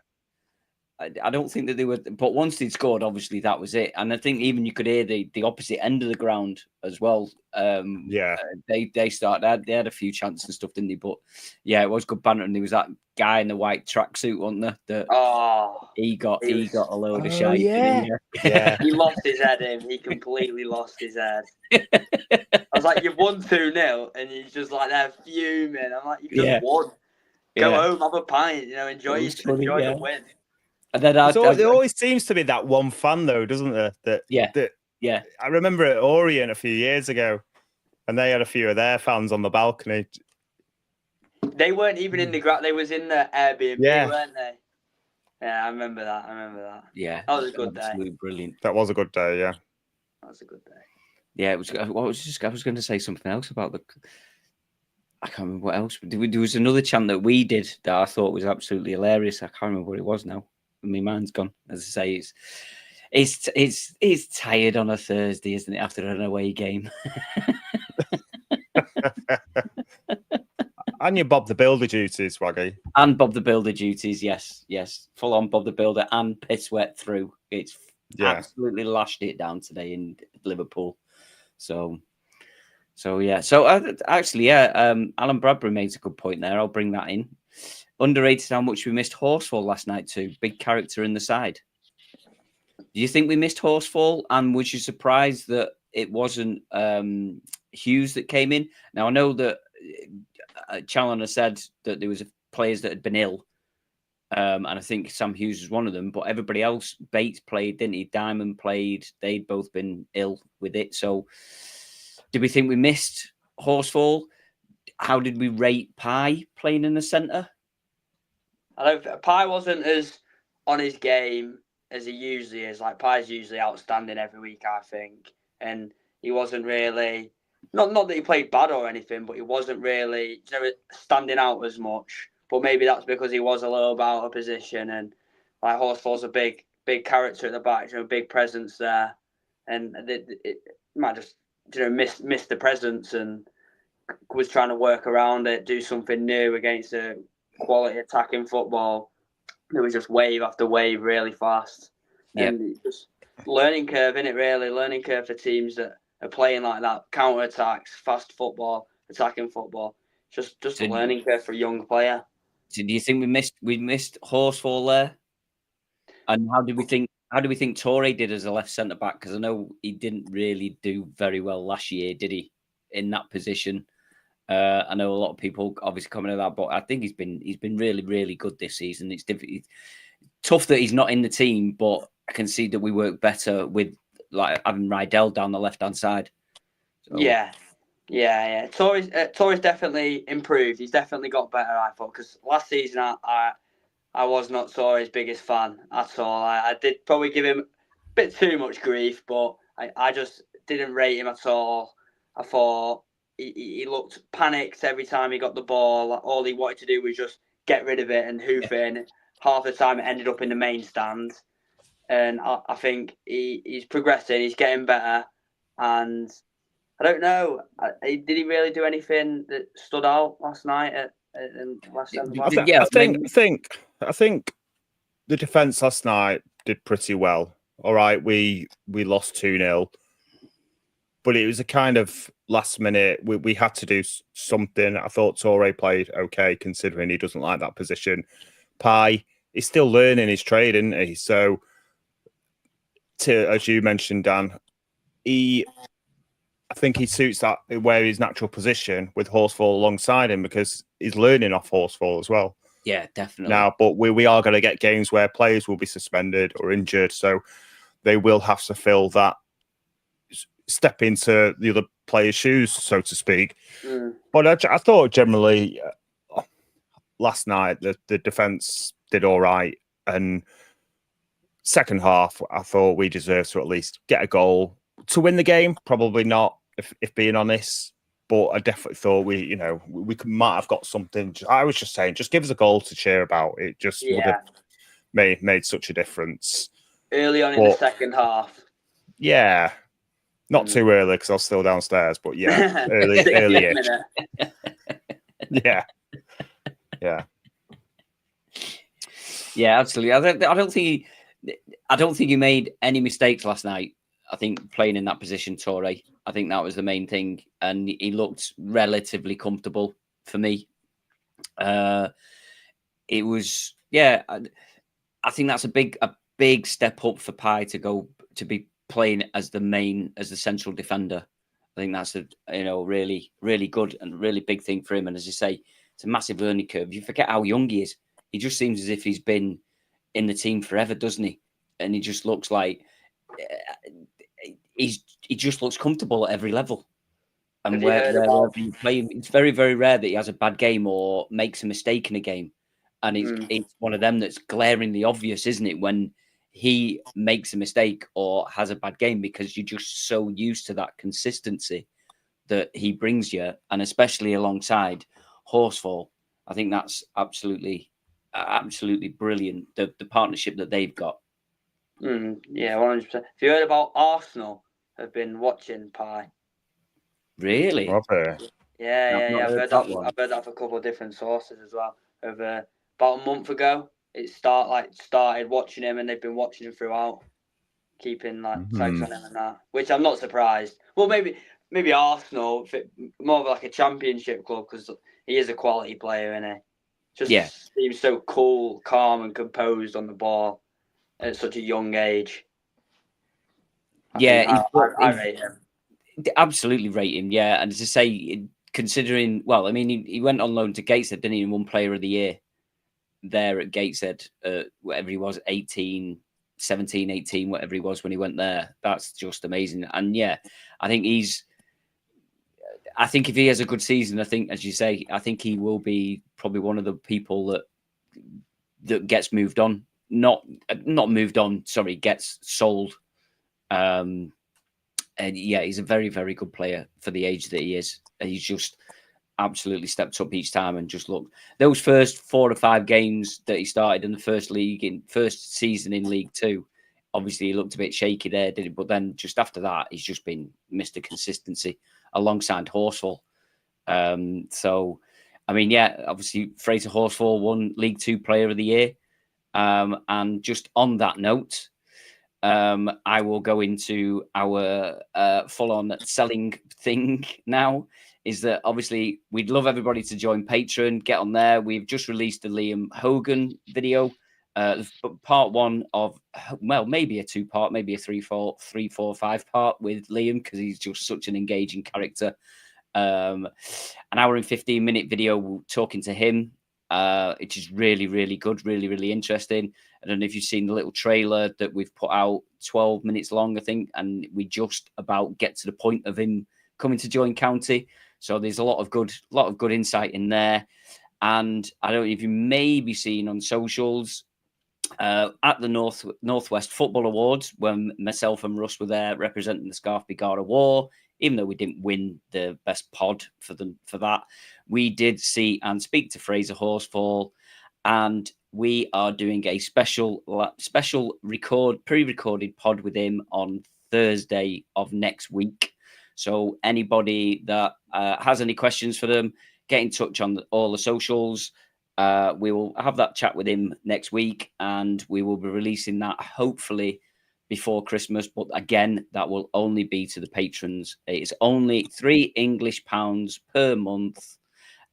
I don't think that they were, but once they scored, obviously that was it. And I think even you could hear the opposite end of the ground as well. They started. They had a few chances and stuff, didn't they? But yeah, it was good banter. And there was that guy in the white tracksuit, wasn't there? He got a load of shite. Yeah. He lost his head. He completely lost his head. I was like, you've won 2-0, and he's just there fuming. I'm like, you just won. Go home, have a pint. Enjoy the win. And then there always seems to be that one fan, though, doesn't there? Yeah. I remember at Orient a few years ago, and they had a few of their fans on the balcony. They weren't even in the ground. They was in the Airbnb, Yeah. weren't they? Yeah, I remember that. Yeah, That was a good day. absolutely brilliant. That was a good day, yeah. That was a good day. Yeah, it was. I was going to say something else about the. I can't remember what else. There was another chant that we did that I thought was absolutely hilarious. I can't remember what it was now. My mind's gone. As I say, it's tired on a Thursday, isn't it? After an away game. And you Bob the Builder duties, Swaggy. And Bob the Builder duties, yes. Full on Bob the Builder and piss wet through. It's absolutely lashed it down today in Liverpool. So yeah. So actually, Alan Bradbury makes a good point there. I'll bring that in. Underrated how much we missed Horsfall last night too. Big character in the side. Do you think we missed Horsfall? And was you surprised that it wasn't Hughes that came in? Now I know that Challoner said that there was players that had been ill, and I think Sam Hughes was one of them. But everybody else, Bates played, didn't he? Diamond played. They'd both been ill with it. So, did we think we missed Horsfall? How did we rate Pye playing in the centre? Pye wasn't as on his game as he usually is. Like Pye's usually outstanding every week, I think, and he wasn't really. Not that he played bad or anything, but he wasn't really standing out as much. But maybe that's because he was a little bit out of position, and like Horsfall's a big character at the back, a big presence there, and it might just missed the presence and was trying to work around it, do something new against a quality attacking football. It was just wave after wave really fast. Yep. And just learning curve, innit, really? Learning curve for teams that are playing like that. Counter attacks, fast football, attacking football. Just a learning curve for a young player. So do you think we missed Horsfall there? And how do we think Torre did as a left centre back? Because I know he didn't really do very well last year, did he? In that position. I know a lot of people obviously coming to that, but I think he's been really, really good this season. It's tough that he's not in the team, but I can see that we work better with like having Rydell down the left hand side. So. Yeah. Torres definitely improved. He's definitely got better, I thought, because last season I was not Torres' biggest fan at all. I did probably give him a bit too much grief, but I just didn't rate him at all. I thought he looked panicked every time he got the ball. All he wanted to do was just get rid of it and hoof in. Half the time it ended up in the main stand. And I think he's progressing. He's getting better. And I don't know. Did he really do anything that stood out last night at West End? I think the defence last night did pretty well. All right, we lost 2-0. But it was a kind of last minute. We had to do something. I thought Torre played okay, considering he doesn't like that position. Pye is still learning his trade, isn't he? So, as you mentioned, Dan, I think he suits that where his natural position with Horsfall alongside him because he's learning off Horsfall as well. Yeah, definitely. Now, but we are going to get games where players will be suspended or injured, so they will have to fill that. Step into the other player's shoes, so to speak. But I thought generally last night the defence did all right, and second half I thought we deserved to at least get a goal to win the game. Probably not, if being honest, but I definitely thought we might have got something. I was just saying, just give us a goal to cheer about. It just would have made such a difference early on in the second half. Yeah. Not too early because I was still downstairs, but yeah, early-ish. Yeah. Yeah, absolutely. I don't think he made any mistakes last night. I think playing in that position, Torre, I think that was the main thing, and he looked relatively comfortable for me. It was, I think that's a big step up for Pye to be playing as the central defender. I think that's a really, really good and really big thing for him. And as you say, it's a massive learning curve. You forget how young he is. He just seems as if he's been in the team forever, doesn't he? And he just looks like he just looks comfortable at every level. And you heard about? wherever you play him, it's very, very rare that he has a bad game or makes a mistake in a game. And it's one of them that's glaringly obvious, isn't it, when he makes a mistake or has a bad game, because you're just so used to that consistency that he brings you, and especially alongside Horsfall. I think that's absolutely brilliant, the partnership that they've got. Yeah, 100%. Have you heard about Arsenal have been watching Pi? Really? Yeah. I've heard that. One. I've heard that from a couple of different sources as well. About a month ago, it started watching him, and they've been watching him throughout, keeping tags on him and that. Which I'm not surprised. Well, maybe Arsenal, more of like a championship club, because he is a quality player, and he just seems so cool, calm, and composed on the ball at such a young age. I rate him. Absolutely rate him, yeah. And to say, considering, well, I mean, he went on loan to Gateshead, didn't he, and won Player of the Year there at Gateshead, whatever he was, 17, 18, whatever he was when he went there. That's just amazing. And yeah, I think if he has a good season, I think, as you say, I think he will be probably one of the people that gets moved on. Not moved on, sorry, gets sold. And yeah, he's a very, very good player for the age that he is. And he's just absolutely stepped up each time. And just look, those first 4 or 5 games that he started in the first season in League Two, obviously he looked a bit shaky there, did he? But then just after that, he's just been Mr. Consistency alongside Horsfall. So, I mean, yeah, obviously Fraser Horsfall won League Two Player of the Year. And just on that note, I will go into our full-on selling thing now. Is that obviously we'd love everybody to join Patreon, get on there. We've just released the Liam Hogan video, part 1 of, well, maybe a 2-part, maybe a 3, 4, 5 part with Liam, because he's just such an engaging character. An hour and 15-minute video talking to him, which is really, really good, really, really interesting. I don't know if you've seen the little trailer that we've put out, 12 minutes long, I think, and we just about get to the point of him coming to join County. So there's a lot of good insight in there. And I don't know if you may be seen on socials at the Northwest Football Awards, when myself and Russ were there representing the Scarf Bigara War. Even though we didn't win the best pod for that, we did see and speak to Fraser Horsfall, and we are doing a special pre-recorded pod with him on Thursday of next week. So anybody that has any questions for them, get in touch on all the socials. We will have that chat with him next week, and we will be releasing that hopefully before Christmas. But again, that will only be to the patrons. It's only £3 per month,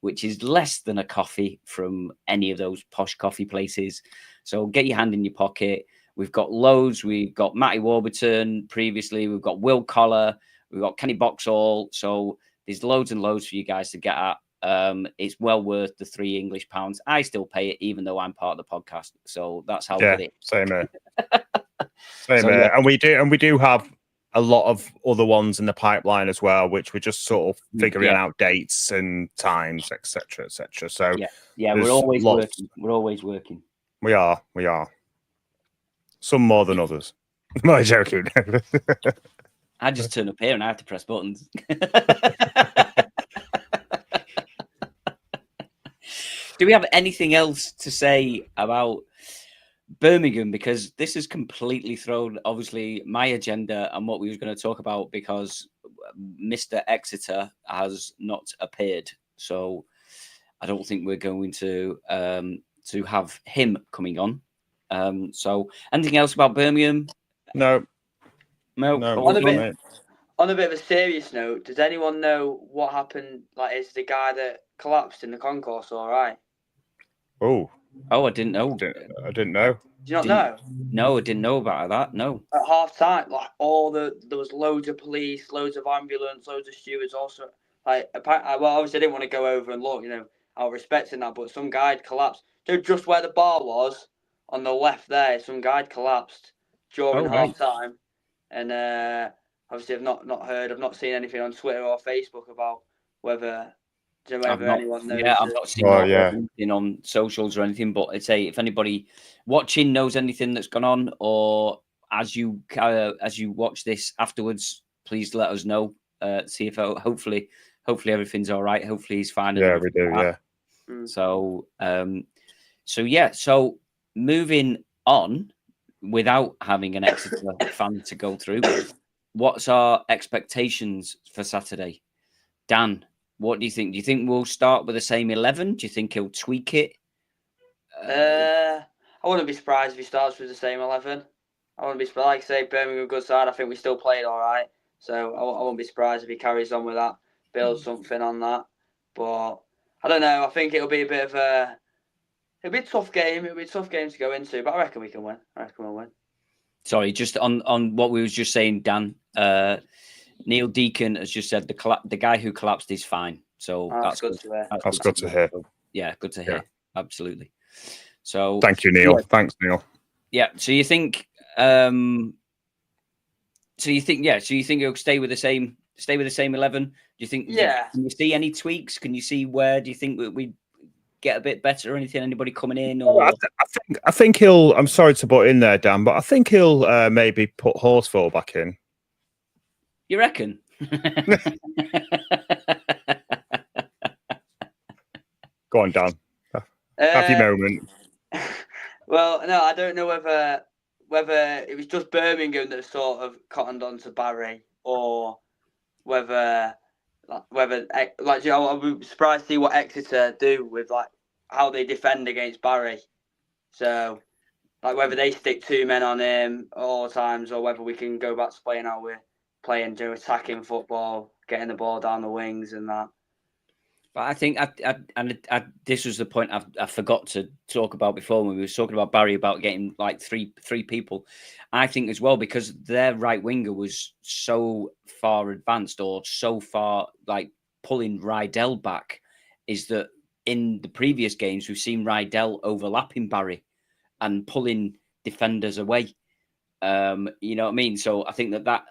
which is less than a coffee from any of those posh coffee places. So get your hand in your pocket. We've got loads. We've got Matty Warburton previously. We've got Will Collar. We've got Kenny Boxall. So there's loads and loads for you guys to get at. It's well worth the £3. I still pay it, even though I'm part of the podcast. So that's how good it is. Same here. Same here. Yeah. And we do have a lot of other ones in the pipeline as well, which we're just sort of figuring out dates and times, etc., etc. So yeah, we're always working. We're always working. We are. Some more than others. No, joking. I just turn up here and I have to press buttons. Do we have anything else to say about Birmingham? Because this has completely thrown, obviously, my agenda and what we were going to talk about, because Mr. Exeter has not appeared. So I don't think we're going to have him coming on. So anything else about Birmingham? No. On a bit of a serious note, does anyone know what happened? Like, is the guy that collapsed in the concourse all right? Oh, I didn't know. I didn't know. Do you not know? No, I didn't know about that. No. At half time, like there was loads of police, loads of ambulance, loads of stewards. Also, well, obviously I didn't want to go over and look, out of respect in that, but some guy had collapsed. So just where the bar was on the left there, some guy had collapsed during half time, and obviously I've not heard, I've not seen anything on Twitter or Facebook about whether anyone knows. Yeah, I've not seen anything on socials or anything. But I'd say if anybody watching knows anything that's gone on, or as you watch this afterwards, please let us know. See if hopefully everything's all right. Hopefully he's fine. Yeah, we do. Yeah. So so moving on, without having an Exeter fan to go through, what's our expectations for Saturday? Dan, what do you think? Do you think we'll start with the same 11? Do you think he'll tweak it? I wouldn't be surprised if he starts with the same 11. I wouldn't be surprised. Like I say, Birmingham good side. I think we still played all right. So I won't be surprised if he carries on with that, builds something on that. But I don't know. I think it'll be a bit of a tough game. It'll be a tough game to go into, but I reckon we can win. I reckon we'll win. Sorry, just on what we was just saying, Dan. Neil Deacon has just said the guy who collapsed is fine. So that's good to hear. That's good to hear. Yeah, good to hear. Yeah. Absolutely. So thank you, Neil. Yeah. Thanks, Neil. Yeah. So you think? So you think he'll stay with the same 11? Do you think? Yeah. Can you see any tweaks? Can you see where? Do you think we get a bit better or anything? Anybody coming in? Or I think he'll. I'm sorry to butt in there, Dan, but I think he'll maybe put Horsfall back in. You reckon? Go on, Dan. Have your moment. Well, no, I don't know whether it was just Birmingham that sort of cottoned on to Barry, or whether like, you know, I'll be surprised to see what Exeter do with like how they defend against Barry. So, like, whether they stick 2 men on him all times, or whether we can go back to playing how we're playing, do attacking football, getting the ball down the wings and that. But I think this was the point I forgot to talk about before when we were talking about Barry, about getting like three people. I think as well, because their right winger was so far advanced, or so far like pulling Rydell back, is that in the previous games we've seen Rydell overlapping Barry and pulling defenders away. You know what I mean? So I think that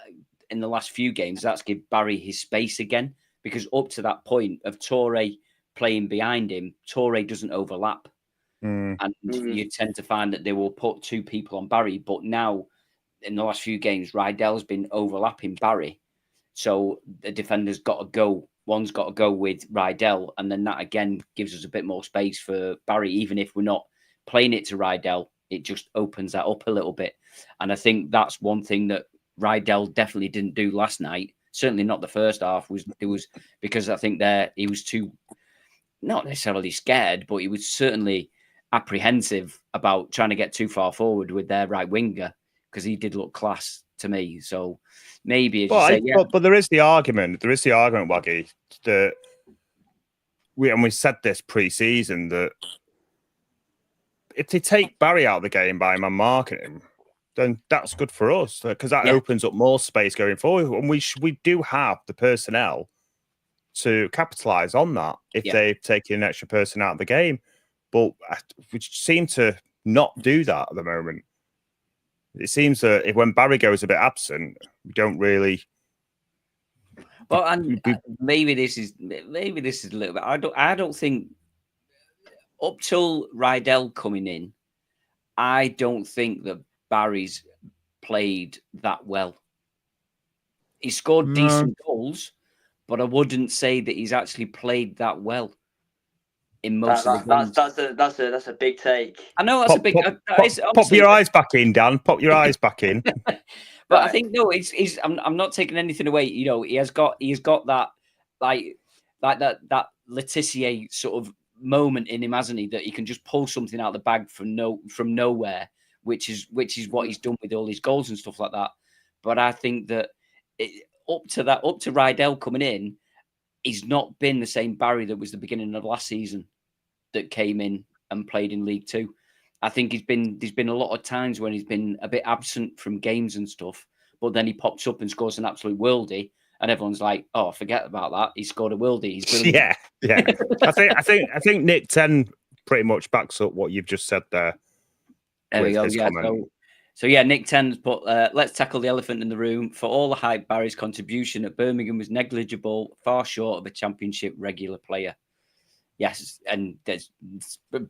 in the last few games, that's give Barry his space again, because up to that point of Toure playing behind him, Toure doesn't overlap. And you tend to find that they will put 2 people on Barry. But now, in the last few games, Rydell's been overlapping Barry. So the defender's got to go. One's got to go with Rydell. And then that, again, gives us a bit more space for Barry. Even if we're not playing it to Rydell, it just opens that up a little bit. And I think that's one thing that Rydell definitely didn't do last night. Certainly not the first half. It was because I think he was too, not necessarily scared, but he was certainly apprehensive about trying to get too far forward with their right winger, because he did look class to me. So maybe, but there is the argument. There is the argument, Waggy, that we said this pre-season, that if they take Barry out of the game by man marking him, then that's good for us, because that opens up more space going forward. And we do have the personnel to capitalise on that if they've taken an extra person out of the game. But we seem to not do that at the moment. It seems that when Barry goes a bit absent, we don't really. Well, and maybe this is a little bit. I don't think up till Rydell coming in, I don't think that Barry's played that well. He scored decent goals, but I wouldn't say that he's actually played that well in most of the games. That's a big take. I know that's a big. Pop your eyes back in, Dan. Pop your eyes back in. But I think I'm not taking anything away. You know, he's got that like that Letitia sort of moment in him, hasn't he? That he can just pull something out of the bag from nowhere, which is what he's done with all his goals and stuff like that. But I think that up to Rydell coming in, he's not been the same Barry that was the beginning of last season, that came in and played in League Two. I think there's been a lot of times when he's been a bit absent from games and stuff, but then he pops up and scores an absolute worldie, and everyone's like, "Oh, forget about that. He scored a worldie." He's brilliant. Yeah. I think Nick 10 pretty much backs up what you've just said there. There we go. Yeah. So yeah, Nick 10's put, let's tackle the elephant in the room. For all the hype, Barry's contribution at Birmingham was negligible, far short of a championship regular player. Yes, and there's a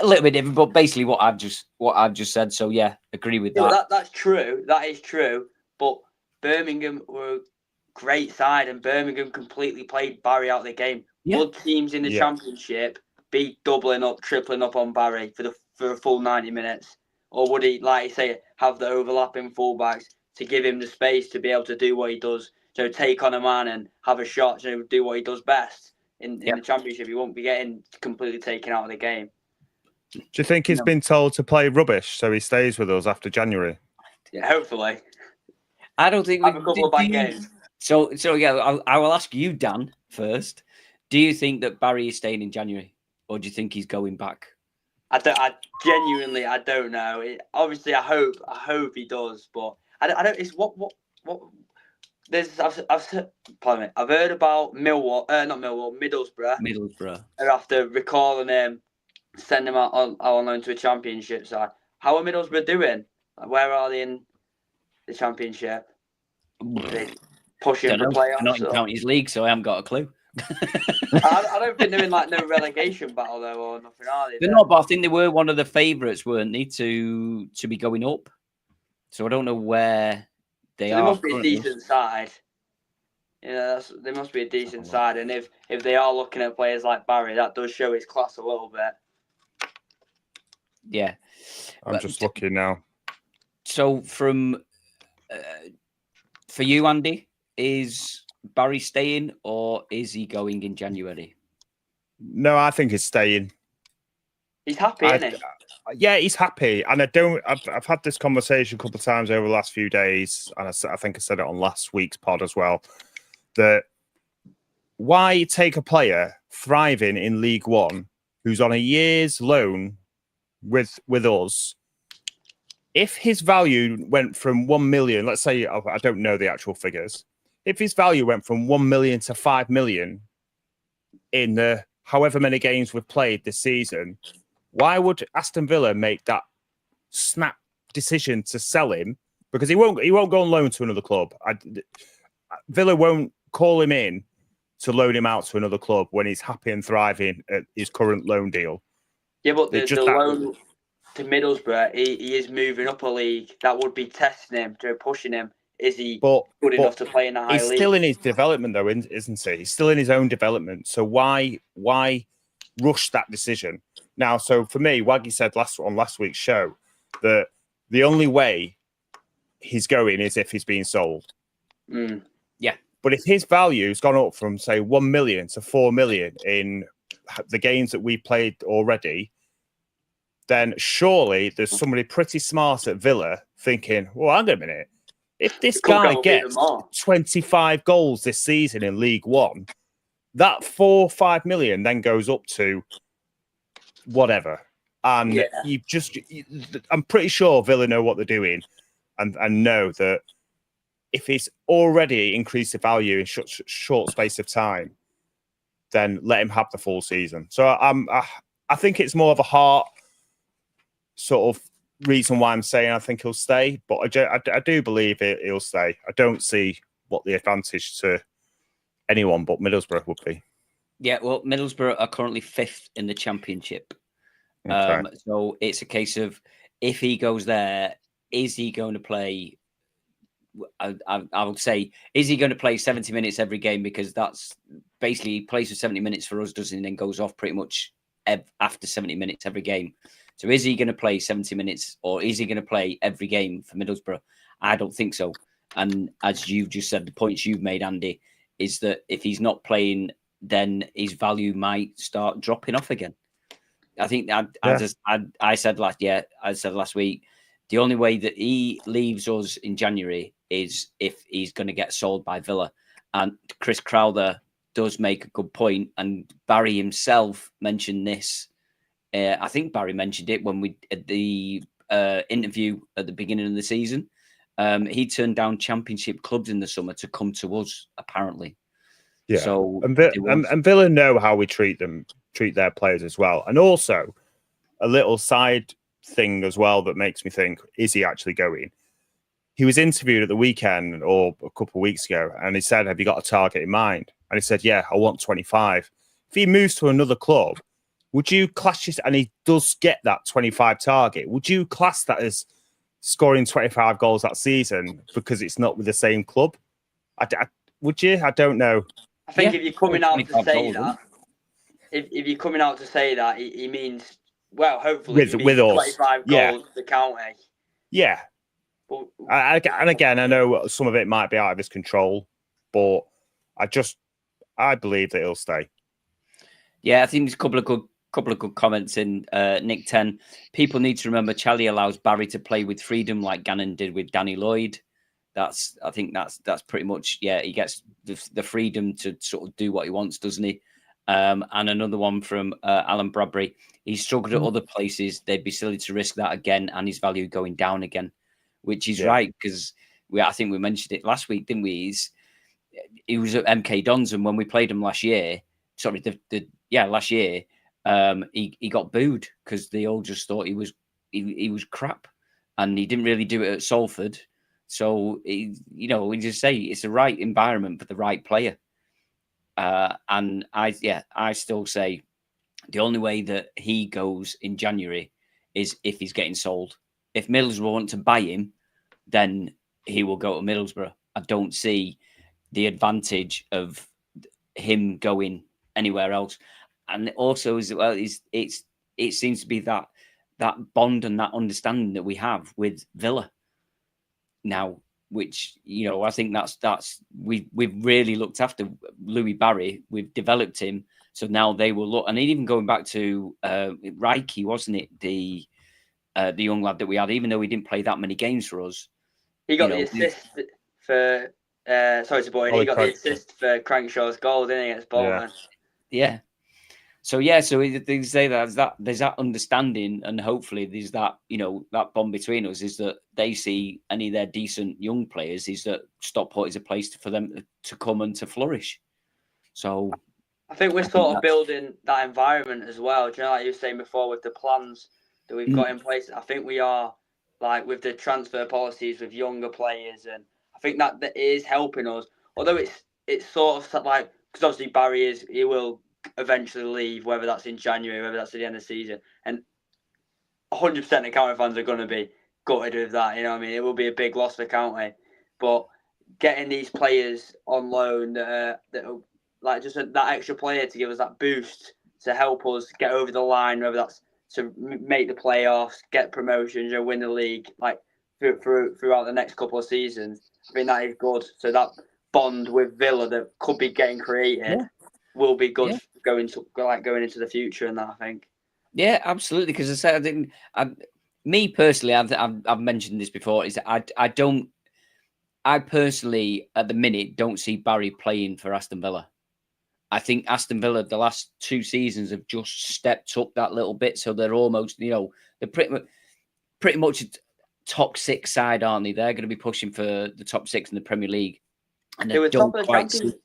little bit different, but basically what I've just said. So yeah, agree with that. Yeah, that's true. That is true. But Birmingham were a great side, and Birmingham completely played Barry out of the game. Yeah. Would teams in the championship be doubling up, tripling up on Barry for a full 90 minutes? Or would he, like you say, have the overlapping fullbacks to give him the space to be able to do what he does, take on a man and have a shot, do what he does best in the championship? He won't be getting completely taken out of the game. Do you think he's been told to play rubbish so he stays with us after January? Yeah, hopefully. I don't think have a couple of bad games. So yeah, I will ask you, Dan, first. Do you think that Barry is staying in January, or do you think he's going back? I genuinely don't know. Obviously, I hope he does, but I don't. It's what. There's I've heard about Middlesbrough. After recalling him, send him out on loan to a championship side. How are Middlesbrough doing? Where are they in the championship? Are they pushing for playoffs? Not in Counties League, so I haven't got a clue. I don't think they're in no relegation battle though, or nothing, are they? They're not, but I think they were one of the favourites, weren't they, to be going up? So I don't know where they are. They must be a decent side. They must be a decent side, and if they are looking at players like Barry, that does show his class a little bit. Yeah, I'm just looking now. So for you, Andy, is Barry staying or is he going in January? No, I think he's staying. He's happy, isn't he? Yeah, he's happy, and I've had this conversation a couple of times over the last few days, and I think I said it on last week's pod as well. That why take a player thriving in League One who's on a year's loan with us? If his value went from 1 million, let's say I don't know the actual figures. If his value went from 1 million to 5 million in the however many games we've played this season, why would Aston Villa make that snap decision to sell him? Because he won't go on loan to another club. Villa won't call him in to loan him out to another club when he's happy and thriving at his current loan deal. Yeah, but the loan to Middlesbrough, he is moving up a league. That would be testing him, pushing him. Is he good enough to play in the high league? He's still in his development, though, isn't he? He's still in his own development. So why rush that decision? Now, so for me, Waggy said on last week's show that the only way he's going is if he's being sold. Mm. Yeah. But if his value's gone up from, say, 1 million to 4 million in the games that we played already, then surely there's somebody pretty smart at Villa thinking, well, hang on a minute. If this guy gets 25 goals this season in League One, that 4 or 5 million then goes up to whatever. And I'm pretty sure Villa know what they're doing and know that if he's already increased the value in short space of time, then let him have the full season. So I think it's more of a heart sort of reason why I'm saying I think he'll stay, but I do believe he'll stay. I don't see what the advantage to anyone but Middlesbrough would be. Yeah, well, Middlesbrough are currently 5th in the Championship. Okay. So it's a case of if he goes there, is he going to play? I would say, is he going to play 70 minutes every game? Because that's basically he plays for 70 minutes for us, doesn't he? And then goes off pretty much after 70 minutes every game. So is he going to play 70 minutes or is he going to play every game for Middlesbrough? I don't think so. And as you've just said, the points you've made, Andy, is that if he's not playing, then his value might start dropping off again. I think I said last week, the only way that he leaves us in January is if he's going to get sold by Villa. And Chris Crowther does make a good point, and Barry himself mentioned this. I think Barry mentioned it when we at the interview at the beginning of the season. He turned down Championship clubs in the summer to come to us, apparently. Yeah. So and Villa know how we treat their players as well. And also, a little side thing as well that makes me think, is he actually going? He was interviewed at the weekend or a couple of weeks ago, and he said, have you got a target in mind? And he said, yeah, I want 25. If he moves to another club, would you class it, and he does get that 25 target, would you class that as scoring 25 goals that season because it's not with the same club? Would you? I don't know. I think if you're coming out to say that, if you're coming out to say that, he means, well, hopefully with us. 25 goals to the county. Yeah. But, and again, I know some of it might be out of his control, but I believe that he'll stay. Yeah, I think there's a couple of good comments in Nick 10. People need to remember Charlie allows Barry to play with freedom like Gannon did with Danny Lloyd. I think that's pretty much, yeah, he gets the freedom to sort of do what he wants, doesn't he? And another one from Alan Bradbury. He struggled at other places. They'd be silly to risk that again and his value going down again, which is right, because I think we mentioned it last week, didn't we? He was at MK Dons, and when we played him last year, last year, he got booed because they all just thought he was crap, and he didn't really do it at Salford. So we just say it's the right environment for the right player. And I still say the only way that he goes in January is if he's getting sold. If Middlesbrough want to buy him, then he will go to Middlesbrough. I don't see the advantage of him going anywhere else. And also as well, it seems to be that bond and that understanding that we have with Villa now, which, I think we've really looked after Louis Barry. We've developed him. So now they will look, and even going back to Reiki, wasn't it? The young lad that we had, even though he didn't play that many games for us. He got the assist for, sorry to boy, he got the assist for Crankshaw's goal, didn't he, against Bolton? Yeah. So they say that there's that understanding, and hopefully there's that that bond between us is that they see any of their decent young players is that Stockport is a place for them to come and to flourish. So I think we're sort of building that environment as well. Do you know, like you were saying before, with the plans that we've got in place, I think we are, like, with the transfer policies with younger players, and I think that is helping us. Although it's sort of like, because obviously Barry he will eventually leave, whether that's in January, whether that's at the end of the season, and 100% the County fans are going to be gutted with that. You know what I mean? It will be a big loss for County, but getting these players on loan that are like just that extra player to give us that boost to help us get over the line, whether that's to make the playoffs, get promotions, or win the league, like throughout the next couple of seasons. I think that is good. So that bond with Villa that could be getting created will be good going into the future, and that I think. Yeah, absolutely. Because I said, me personally, I've mentioned this before. Is that I personally at the minute don't see Barry playing for Aston Villa. I think Aston Villa the last 2 seasons have just stepped up that little bit, so they're almost they're pretty much a top 6 side, aren't they? They're going to be pushing for the top 6 in the Premier League, and they were top of the Champions.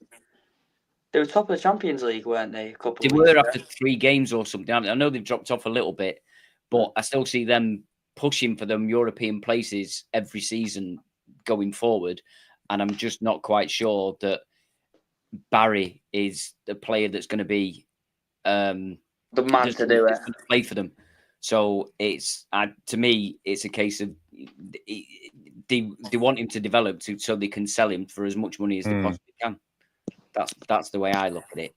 They were top of the Champions League, weren't they? They were after 3 games or something. I know they've dropped off a little bit, but I still see them pushing for them European places every season going forward. And I'm just not quite sure that Barry is the player that's going to be the man to do it. Play for them. So to me, it's a case of they want him to develop so they can sell him for as much money as they possibly can. That's the way I look at it.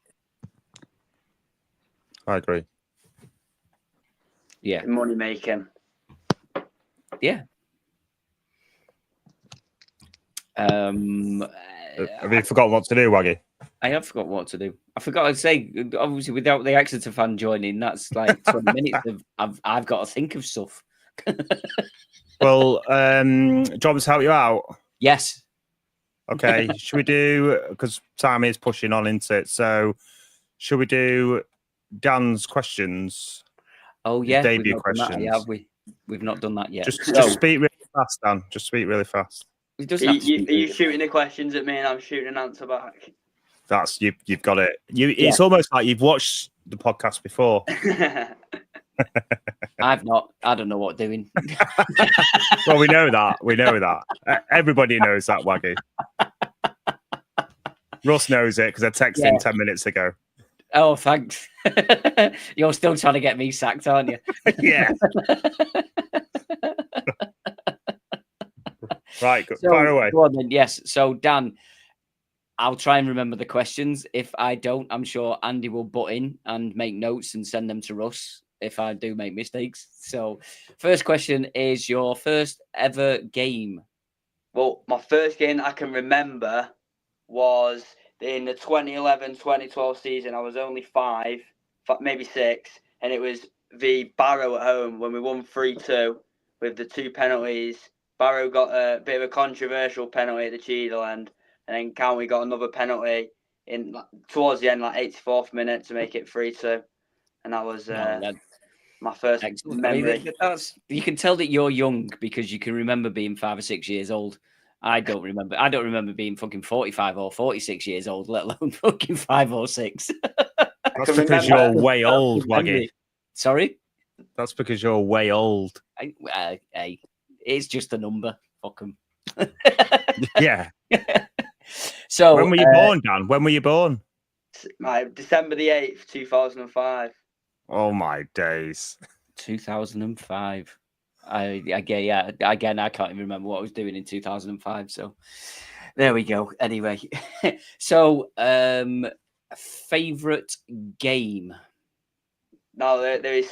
I agree. Yeah. Money making. Yeah. Have you forgotten what to do, Waggy? I have forgotten what to do. I forgot to say, obviously, without the Exeter fan joining, that's like 20 minutes of I've got to think of stuff. Well, do you want me to help you out? Yes. Okay, should we do, because time is pushing on into it, so should we do Dan's questions? Oh, yeah. Debut questions. Have we? We've not done that yet. Just speak really fast, Dan. Just speak really fast. Are you shooting the questions at me and I'm shooting an answer back? That's you've got it. It's almost like you've watched the podcast before. I've not. I don't know what doing. Well, we know that. We know that. Everybody knows that, Waggy. Russ knows it because I texted him 10 minutes ago. Oh, thanks. You're still trying to get me sacked, aren't you? Yeah. Right, So, fire away. go on then. Yes. So, Dan, I'll try and remember the questions. If I don't, I'm sure Andy will butt in and make notes and send them to Russ if I do make mistakes. So, first question is your first ever game. Well, my first game I can remember was in the 2011-2012 season. I was only 5, maybe 6, and it was the Barrow at home when we won 3-2 with the 2 penalties. Barrow got a bit of a controversial penalty at the Cheadle end, and then County got another penalty in towards the end, like 84th minute, to make it 3-2, and that was my first memory. I mean, you can tell that you're young because you can remember being 5 or 6 years old. I don't remember. I don't remember being fucking 45 or 46 years old, let alone fucking 5 or 6. That's because you're way old, Waggy. Sorry? That's because you're way old. Hey, it's just a number. Fuck 'em. Yeah. So when were you born, Dan? When were you born? December the 8th, 2005. Oh my days. 2005. Again, I can't even remember what I was doing in 2005. So there we go. Anyway, so favorite game. No, there is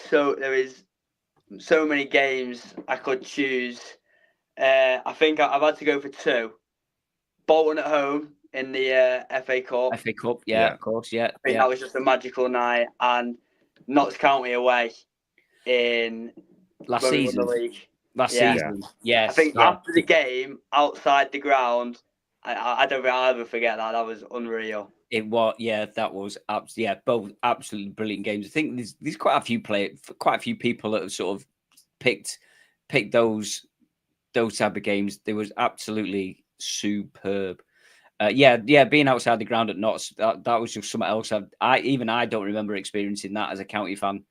so many games I could choose. I think I've had to go for 2. Bolton at home in the FA Cup. FA Cup, yeah, of course, yeah. I think that was just a magical night, and Notts County away in last season. Last season, yes. I think after the game, outside the ground, I don't think I'll ever forget that. That was unreal. It was, that was both absolutely brilliant games. I think there's quite a few people that have sort of picked those type of games. They was absolutely superb. Being outside the ground at Notts, that was just something else. I don't remember experiencing that as a County fan.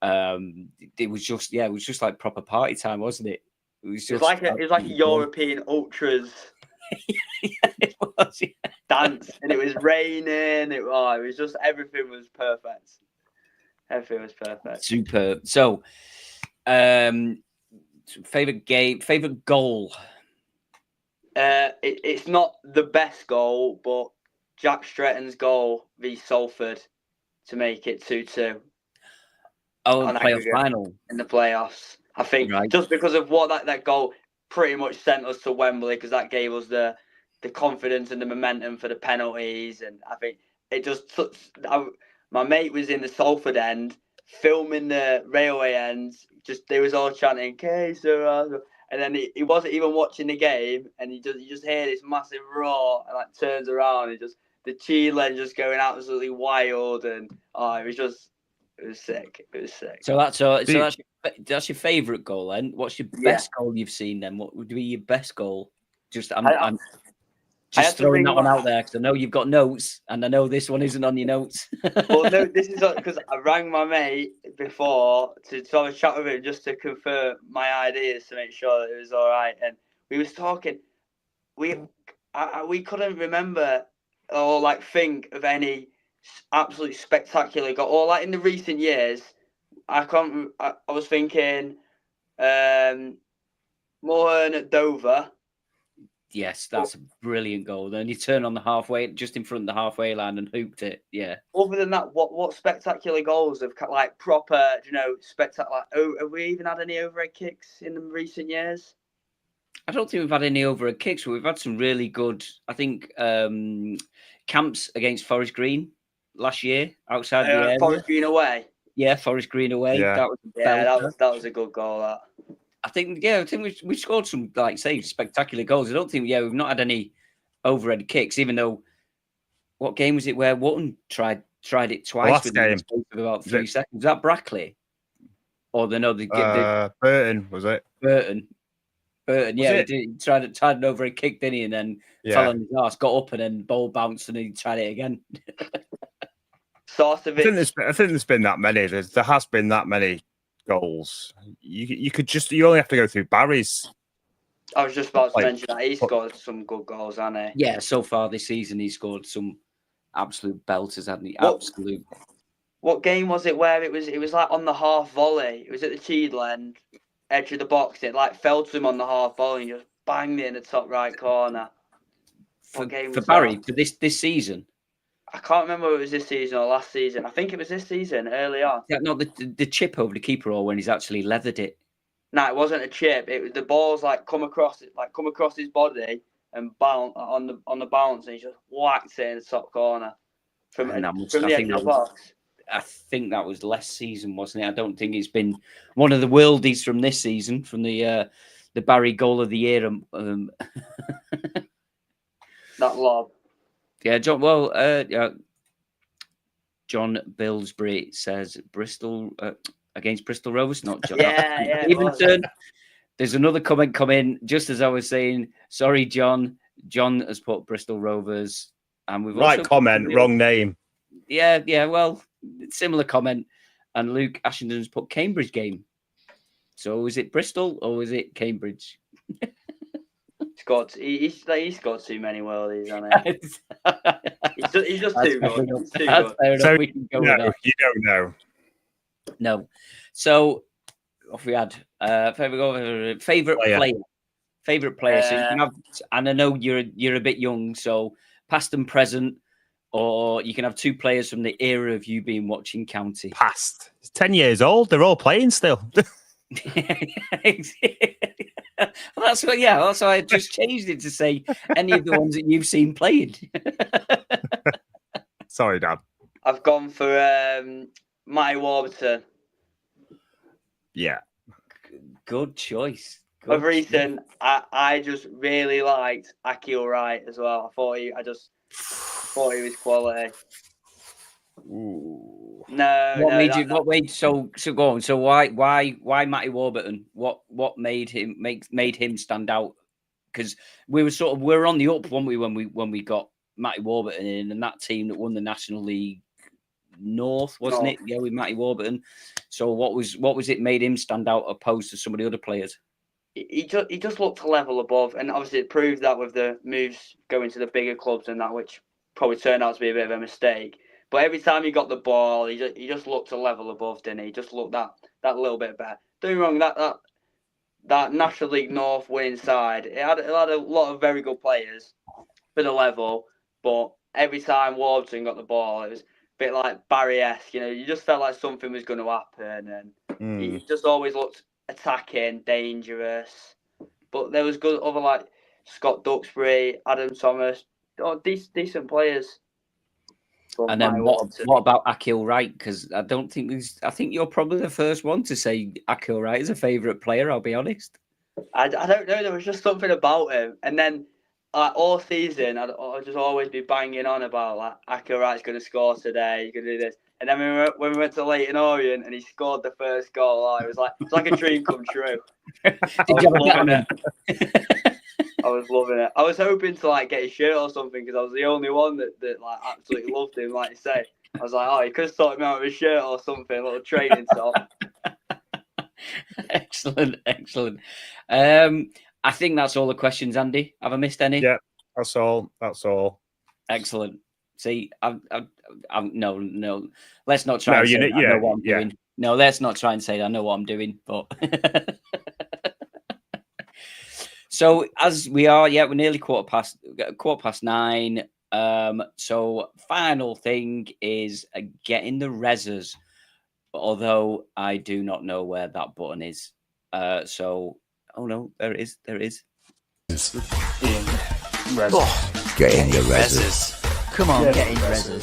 It was just like proper party time, wasn't it? It was like a European ultras. It was, dance, and it was raining. It was just everything was perfect. Everything was perfect. Superb. So, favorite game, favorite goal. It's not the best goal, but Jack Stretton's goal v Salford to make it 2-2. Oh, in the playoff final. In the playoffs. I think just because of what that goal pretty much sent us to Wembley, because that gave us the confidence and the momentum for the penalties. And I think it just took... my mate was in the Salford end, filming the railway ends. Just they was all chanting, "Queso," and then he wasn't even watching the game, and you just hear this massive roar, and like turns around and just the Cheadle just going absolutely wild, and it was sick. It was sick. So that's your favourite goal then. What's your best goal you've seen then? What would be your best goal? I'm just throwing that one out there because I know you've got notes, and I know this one isn't on your notes. Well, no, this is because I rang my mate before to have a chat with him just to confirm my ideas to make sure that it was all right. And we was talking. We couldn't remember or like think of any absolutely spectacular goal. Or like in the recent years, I was thinking Mohan at Dover. Yes, that's a brilliant goal. Then you turn on the halfway, just in front of the halfway line, and hooped it. Yeah. Other than that, what spectacular goals have like proper, spectacular? Have we even had any overhead kicks in the recent years? I don't think we've had any overhead kicks, but we've had some really good. I think camps against Forest Green last year outside the area. Forest Green away. Yeah, Forest Green away. Yeah. That was a good goal. That. I think we scored some, like say, spectacular goals. I don't think we've not had any overhead kicks, even though what game was it where Wotton tried it twice within the space of about 3 seconds? Was that Brackley? Or Burton, was it? Burton, he tried an overhead kick, didn't he? And then fell on his arse, got up, and then ball bounced, and he tried it again. I think there's been that many. There has been that many goals. You only have to go through Barry's. I was just about to Like, mention that he scored some good goals, hasn't he? Yeah, so far this season he scored some absolute belters, hasn't he? What- Absolute. What game was it where it was like on the half volley? It was at the Cheadle end, edge of the box. It like fell to him on the half volley and just banged it in the top right corner. For game for was Barry, that? for this season. I can't remember if it was this season or last season. I think it was this season, early on. Yeah, not the chip over the keeper or when he's actually leathered it. No, it wasn't a chip. It was the ball's like come across his body and bounce on the bounce, and he just whacked it in the top corner from the edge of the box. I think that was last season, wasn't it? I don't think it's been one of the worldies from this season, from the Barry goal of the year. That lob. Yeah, John. Well, John Billsbury says Bristol against Bristol Rovers, not John. Yeah. Stevenson. There's another comment come in just as I was saying. Sorry, John. John has put Bristol Rovers, and we've Right also comment, wrong name. Yeah. Well, similar comment. And Luke Ashington's put Cambridge game. So is it Bristol or is it Cambridge? He scored too many worldies, hasn't he? he's just too good. He's too good. So we can go with that. You don't know. No. So off we had favorite player. So you can have, and I know you're a bit young, so past and present, or you can have two players from the era of you being watching county. Past. It's 10 years old. They're all playing still. Well, that's why I just changed it to say any of the ones that you've seen playing. Sorry, Dad. I've gone for Matty Warburton. Yeah. Good choice. Of recent, I just really liked Akil Wright as well. I thought he was quality. Ooh. What made so go on? So why Matty Warburton? What made him stand out? Because we were on the up, weren't we, when we got Matty Warburton in, and that team that won the National League North, wasn't it? Yeah, with Matty Warburton. So what was it made him stand out opposed to some of the other players? He just looked a level above, and obviously it proved that with the moves going to the bigger clubs and that, which probably turned out to be a bit of a mistake. But every time he got the ball, he just looked a level above, didn't he? He just looked that little bit better. Don't get me wrong, that National League North winning side, it had a lot of very good players for the level, but every time Warburton got the ball, it was a bit like Barry-esque. You just felt like something was going to happen, and he just always looked attacking, dangerous. But there was good other like Scott Duxbury, Adam Thomas, decent players. And then what about Akil Wright? Because I think you're probably the first one to say Akil Wright is a favourite player, I'll be honest. I don't know. There was just something about him. And then all season, I'd just always be banging on about like Akil Wright's going to score today. He's going to do this. And then when we went to Leyton Orient and he scored the first goal, it's like a dream come true. Did you have a bet on him? I was loving it. I was hoping to like get his shirt or something because I was the only one that like absolutely loved him. Like you say, I was like, he could have sorted me out with his shirt or something, a little training top. Excellent. I think that's all the questions, Andy. Have I missed any? Yeah, that's all. Excellent. See, I'm no. Let's not try and say I know what I'm doing. No, let's not try and say I know what I'm doing. But so as we are, we're nearly quarter past 9. So final thing is getting the reses. Although I do not know where that button is. Oh no, there it is. There it is. Get in your reses. Come on, get in reses.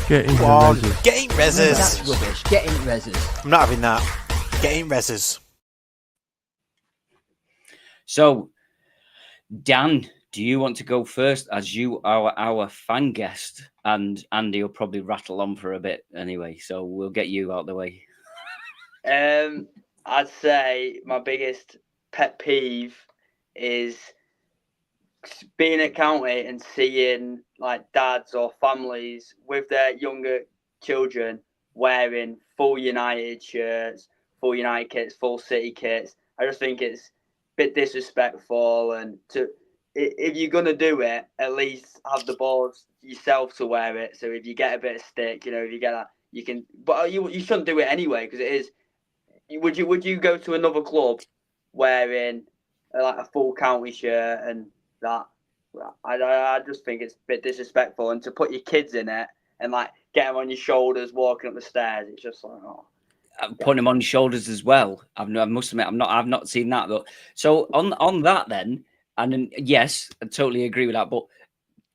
Get in your reses. Get in reses. That's rubbish. Get in reses. I'm not having that. Get in reses. So, Dan, do you want to go first as you are our fan guest? And Andy will probably rattle on for a bit anyway, so we'll get you out of the way. I'd say my biggest pet peeve is being at county and seeing like dads or families with their younger children wearing full United shirts, full United kits, full City kits. I just think it's a bit disrespectful, and if you're gonna do it, at least have the balls yourself to wear it. So if you get a bit of stick, if you get that, you can. But you shouldn't do it anyway, because it is. Would you go to another club wearing like a full county shirt and that? I just think it's a bit disrespectful, and to put your kids in it and like get them on your shoulders walking up the stairs, it's just like putting them on your shoulders as well. I must admit, I've not seen that though. So on that then, and then, yes, I totally agree with that. But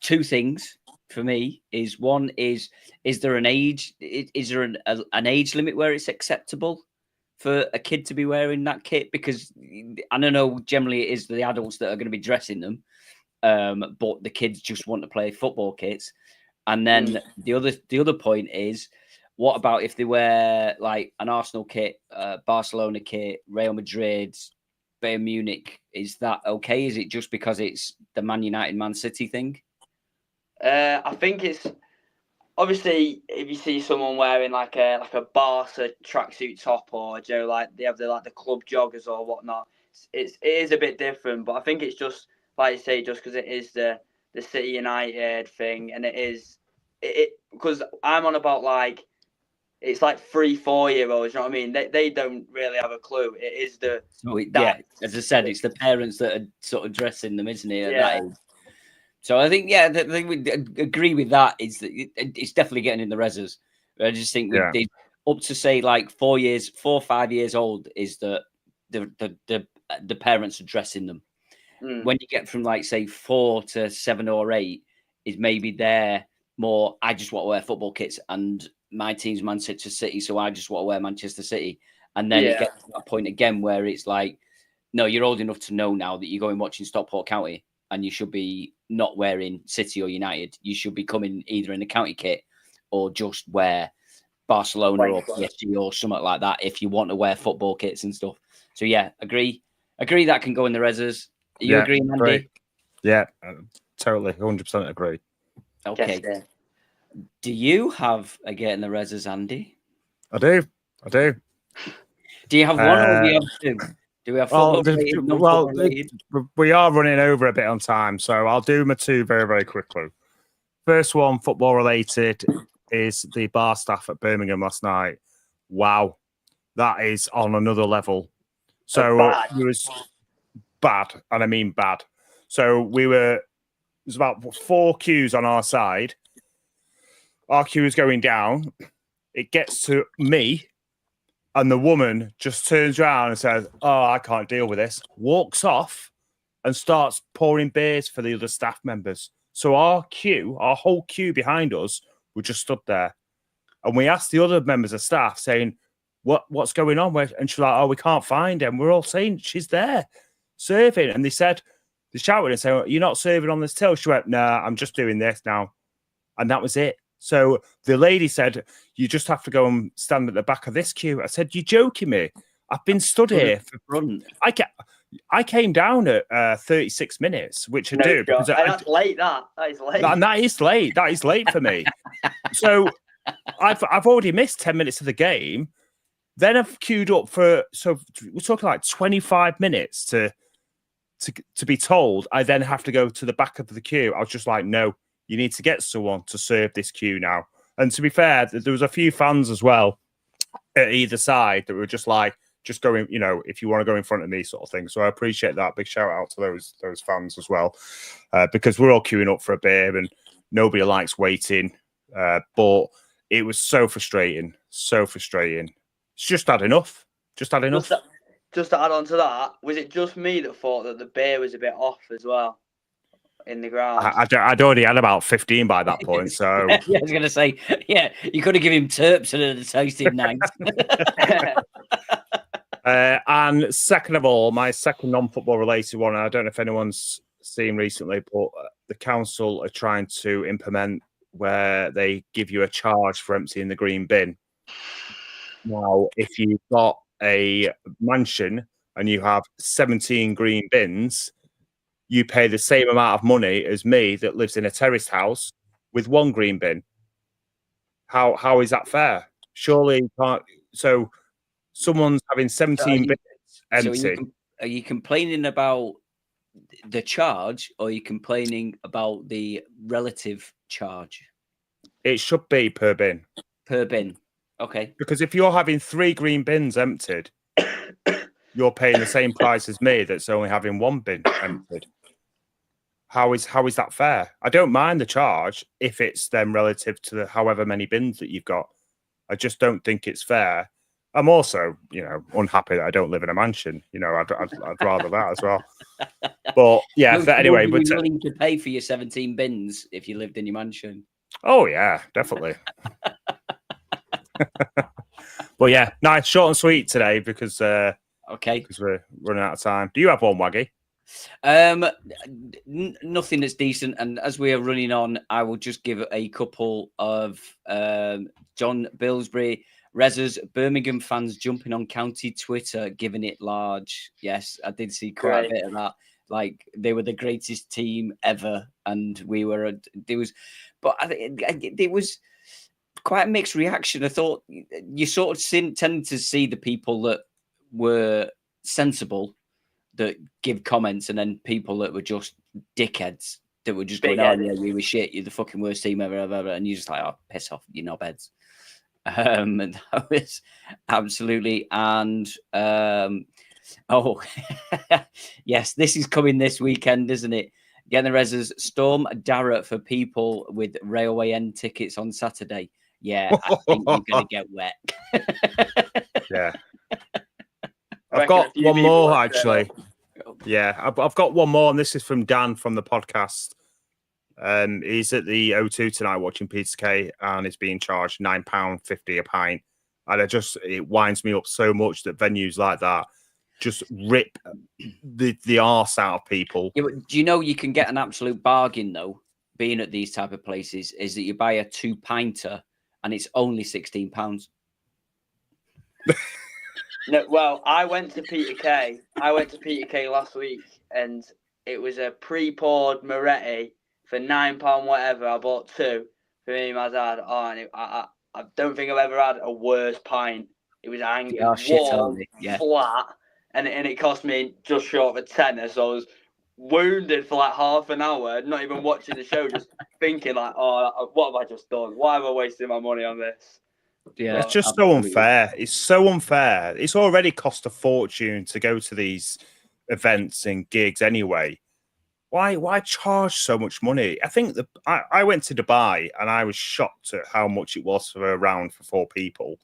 two things for me is one is there an age? Is there an age limit where it's acceptable for a kid to be wearing that kit? Because I don't know, generally it is the adults that are going to be dressing them, but the kids just want to play football kits. And then the other point is, what about if they wear like an Arsenal kit, Barcelona kit, Real Madrid, Bayern Munich? Is that okay? Is it just because it's the Man United, Man City thing? I think it's obviously if you see someone wearing like a Barca tracksuit top, or like they have the club joggers or whatnot, it is a bit different. But I think it's just like you say, just because it is the City United thing, and it because I'm on about like. It's like 3-4-year-olds, you know what I mean? They don't really have a clue. It is as I said, it's the parents that are sort of dressing them, isn't it? Yeah. So I think, they would agree with that. It's definitely getting in the reses. I just think up to say like 4 or 5 years old is the parents are dressing them. When you get from like say 4 to 7 or 8, is maybe they're more. I just want to wear football kits and. My team's Manchester City, so I just want to wear Manchester City. And then it gets to that point again where it's like, no, you're old enough to know now that you're going watching Stockport County and you should be not wearing City or United. You should be coming either in a county kit or just wear Barcelona or PSG or something like that if you want to wear football kits and stuff. So, yeah, agree that can go in the reses. Are you agreeing, Andy? Great. Yeah, totally. 100% agree. Okay. Do you have a get in the reses, Andy? I do. Do you have one or do you have two? Do we have football related? We are running over a bit on time, so I'll do my two very, very quickly. First one, football related, is the bar staff at Birmingham last night. Wow, that is on another level. So it was bad, and I mean bad. So there's about 4 queues on our side. Our queue is going down. It gets to me, and the woman just turns around and says, "Oh, I can't deal with this." Walks off and starts pouring beers for the other staff members. So our whole queue behind us, we just stood there, and we asked the other members of staff, saying, "What's going on?" And she's like, "Oh, we can't find him." We're all saying she's there serving, and they shouted and said, "You're not serving on this till." She went, "Nah, I'm just doing this now," and that was it. So the lady said, "You just have to go and stand at the back of this queue." I said, "You're joking me? I've been stood here for front." I came down at 36 minutes, which I do. Because that's late. That is late. And that is late. That is late for me. So I've already missed 10 minutes of the game. Then I've queued up we're talking like 25 minutes to be told I then have to go to the back of the queue. I was just like, no. You need to get someone to serve this queue now. And to be fair, there was a few fans as well at either side that were just like, just going, if you want to go in front of me sort of thing. So I appreciate that. Big shout out to those fans as well, because we're all queuing up for a beer and nobody likes waiting. But it was so frustrating. It's just had enough. Just to add on to that, was it just me that thought that the beer was a bit off as well? In the ground. I'd already had about 15 by that point, so I was going to say, you could have given him terps and it tasted nice. And second of all, my second non-football related one, I don't know if anyone's seen recently, but the council are trying to implement where they give you a charge for emptying the green bin. Now, if you've got a mansion and you have 17 green bins, you pay the same amount of money as me that lives in a terraced house with 1 green bin. How is that fair? Surely you can't. So someone's having 17 bins empty. Are you complaining about the charge, or are you complaining about the relative charge? It should be per bin. Per bin. Okay. Because if you're having 3 green bins emptied, you're paying the same price as me that's only having 1 bin emptied. How is that fair? I don't mind the charge if it's then relative to the however many bins that you've got. I just don't think it's fair. I'm also, unhappy that I don't live in a mansion. I'd rather that as well. But yeah, but anyway, would you be willing to pay for your 17 bins if you lived in your mansion? Oh yeah, definitely. But yeah, nice, short and sweet today because because we're running out of time. Do you have one, Waggy? Nothing that's decent. And as we are running on, I will just give a couple of John Billsbury. Rezzers, Birmingham fans jumping on county Twitter, giving it large. Yes, I did see quite a bit of that. Like they were the greatest team ever, and we were. But I think it was quite a mixed reaction. I thought you sort of tended to see the people that were sensible that give comments, and then people that were just dickheads that were just going, "Oh yeah, we were shit. You're the fucking worst team ever." And you're just like, "Oh, piss off, you knobheads." And that was absolutely. And yes, this is coming this weekend, isn't it? Get the Rezzers, Storm Dara for people with railway end tickets on Saturday. Yeah, I think you're gonna get wet. Yeah, I've got one more actually. Yeah, I've got one more, and this is from Dan from the podcast. He's at the O2 tonight watching Peter Kay, and is being charged £9.50 a pint. And it winds me up so much that venues like that just rip the arse out of people. Yeah, but do you know you can get an absolute bargain though? Being at these type of places is that you buy a 2-pinter and it's only £16. No, well, I went to Peter Kay. Last week, and it was a pre-poured Moretti for £9 whatever. I bought 2 for me and my dad. Oh, and I don't think I've ever had a worse pint. It was angry, warm, flat, and it cost me just short of a tenner. So I was wounded for like half an hour, not even watching the show, just thinking like, oh, what have I just done? Why am I wasting my money on this? Yeah, it's just so unfair. It's so unfair. It's already cost a fortune to go to these events and gigs anyway. Why charge so much money? I think I went to Dubai and I was shocked at how much it was for a round for 4 people.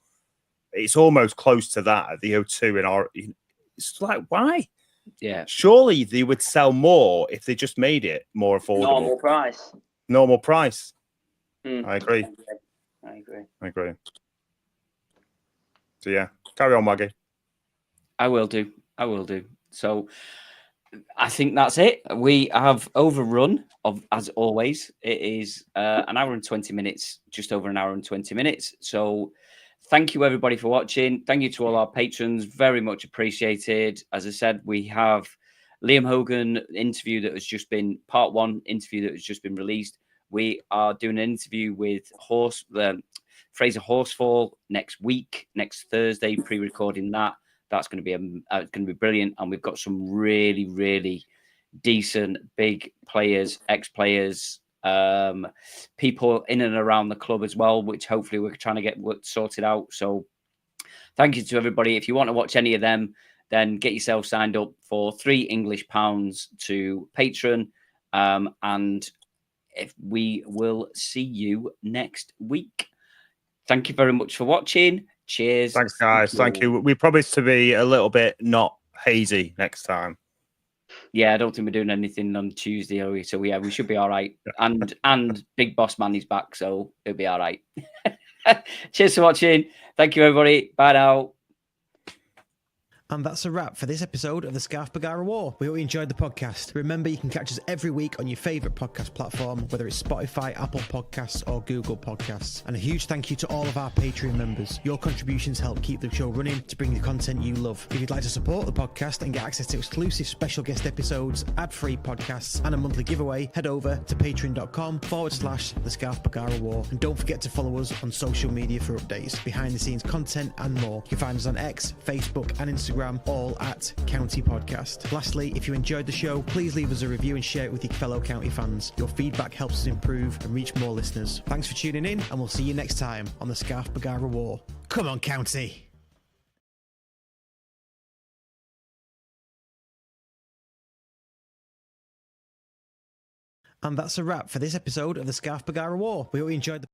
It's almost close to that at the O2 it's like, why? Yeah. Surely they would sell more if they just made it more affordable. Normal price. I agree. So yeah, carry on, Maggie. I will do. So I think that's it. We have overrun as always. It is an hour and 20 minutes, just over an hour and 20 minutes. So thank you everybody for watching. Thank you to all our patrons. Very much appreciated. As I said, we have Liam Hogan interview that has just been part 1 interview that has just been released. We are doing an interview with Fraser Horsfall next week, next Thursday, pre-recording that. That's going to be brilliant, and we've got some really, really decent big players, ex-players, people in and around the club as well, which hopefully we're trying to get sorted out. So, thank you to everybody. If you want to watch any of them, then get yourself signed up for £3 English to Patreon, and if we will see you next week. Thank you very much for watching. Cheers. Thanks, guys. Thank you. We promise to be a little bit not hazy next time. Yeah, I don't think we're doing anything on Tuesday, are we? So yeah, we should be all right. And Big Boss Man is back, so it'll be all right. Cheers for watching. Thank you, everybody. Bye now. And that's a wrap for this episode of the Scarf Bagara War. We hope you enjoyed the podcast. Remember, you can catch us every week on your favourite podcast platform, whether it's Spotify, Apple Podcasts or Google Podcasts. And a huge thank you to all of our Patreon members. Your contributions help keep the show running to bring the content you love. If you'd like to support the podcast and get access to exclusive special guest episodes, ad-free podcasts and a monthly giveaway, head over to patreon.com/the Scarf Bagara War. And don't forget to follow us on social media for updates, behind the scenes content and more. You can find us on X, Facebook and Instagram, all at County Podcast. Lastly, if you enjoyed the show, please leave us a review and share it with your fellow County fans. Your feedback helps us improve and reach more listeners. Thanks for tuning in, and we'll see you next time on the Scarf Bagara War. Come on, County! And that's a wrap for this episode of the Scarf Bagara War. We hope you enjoyed the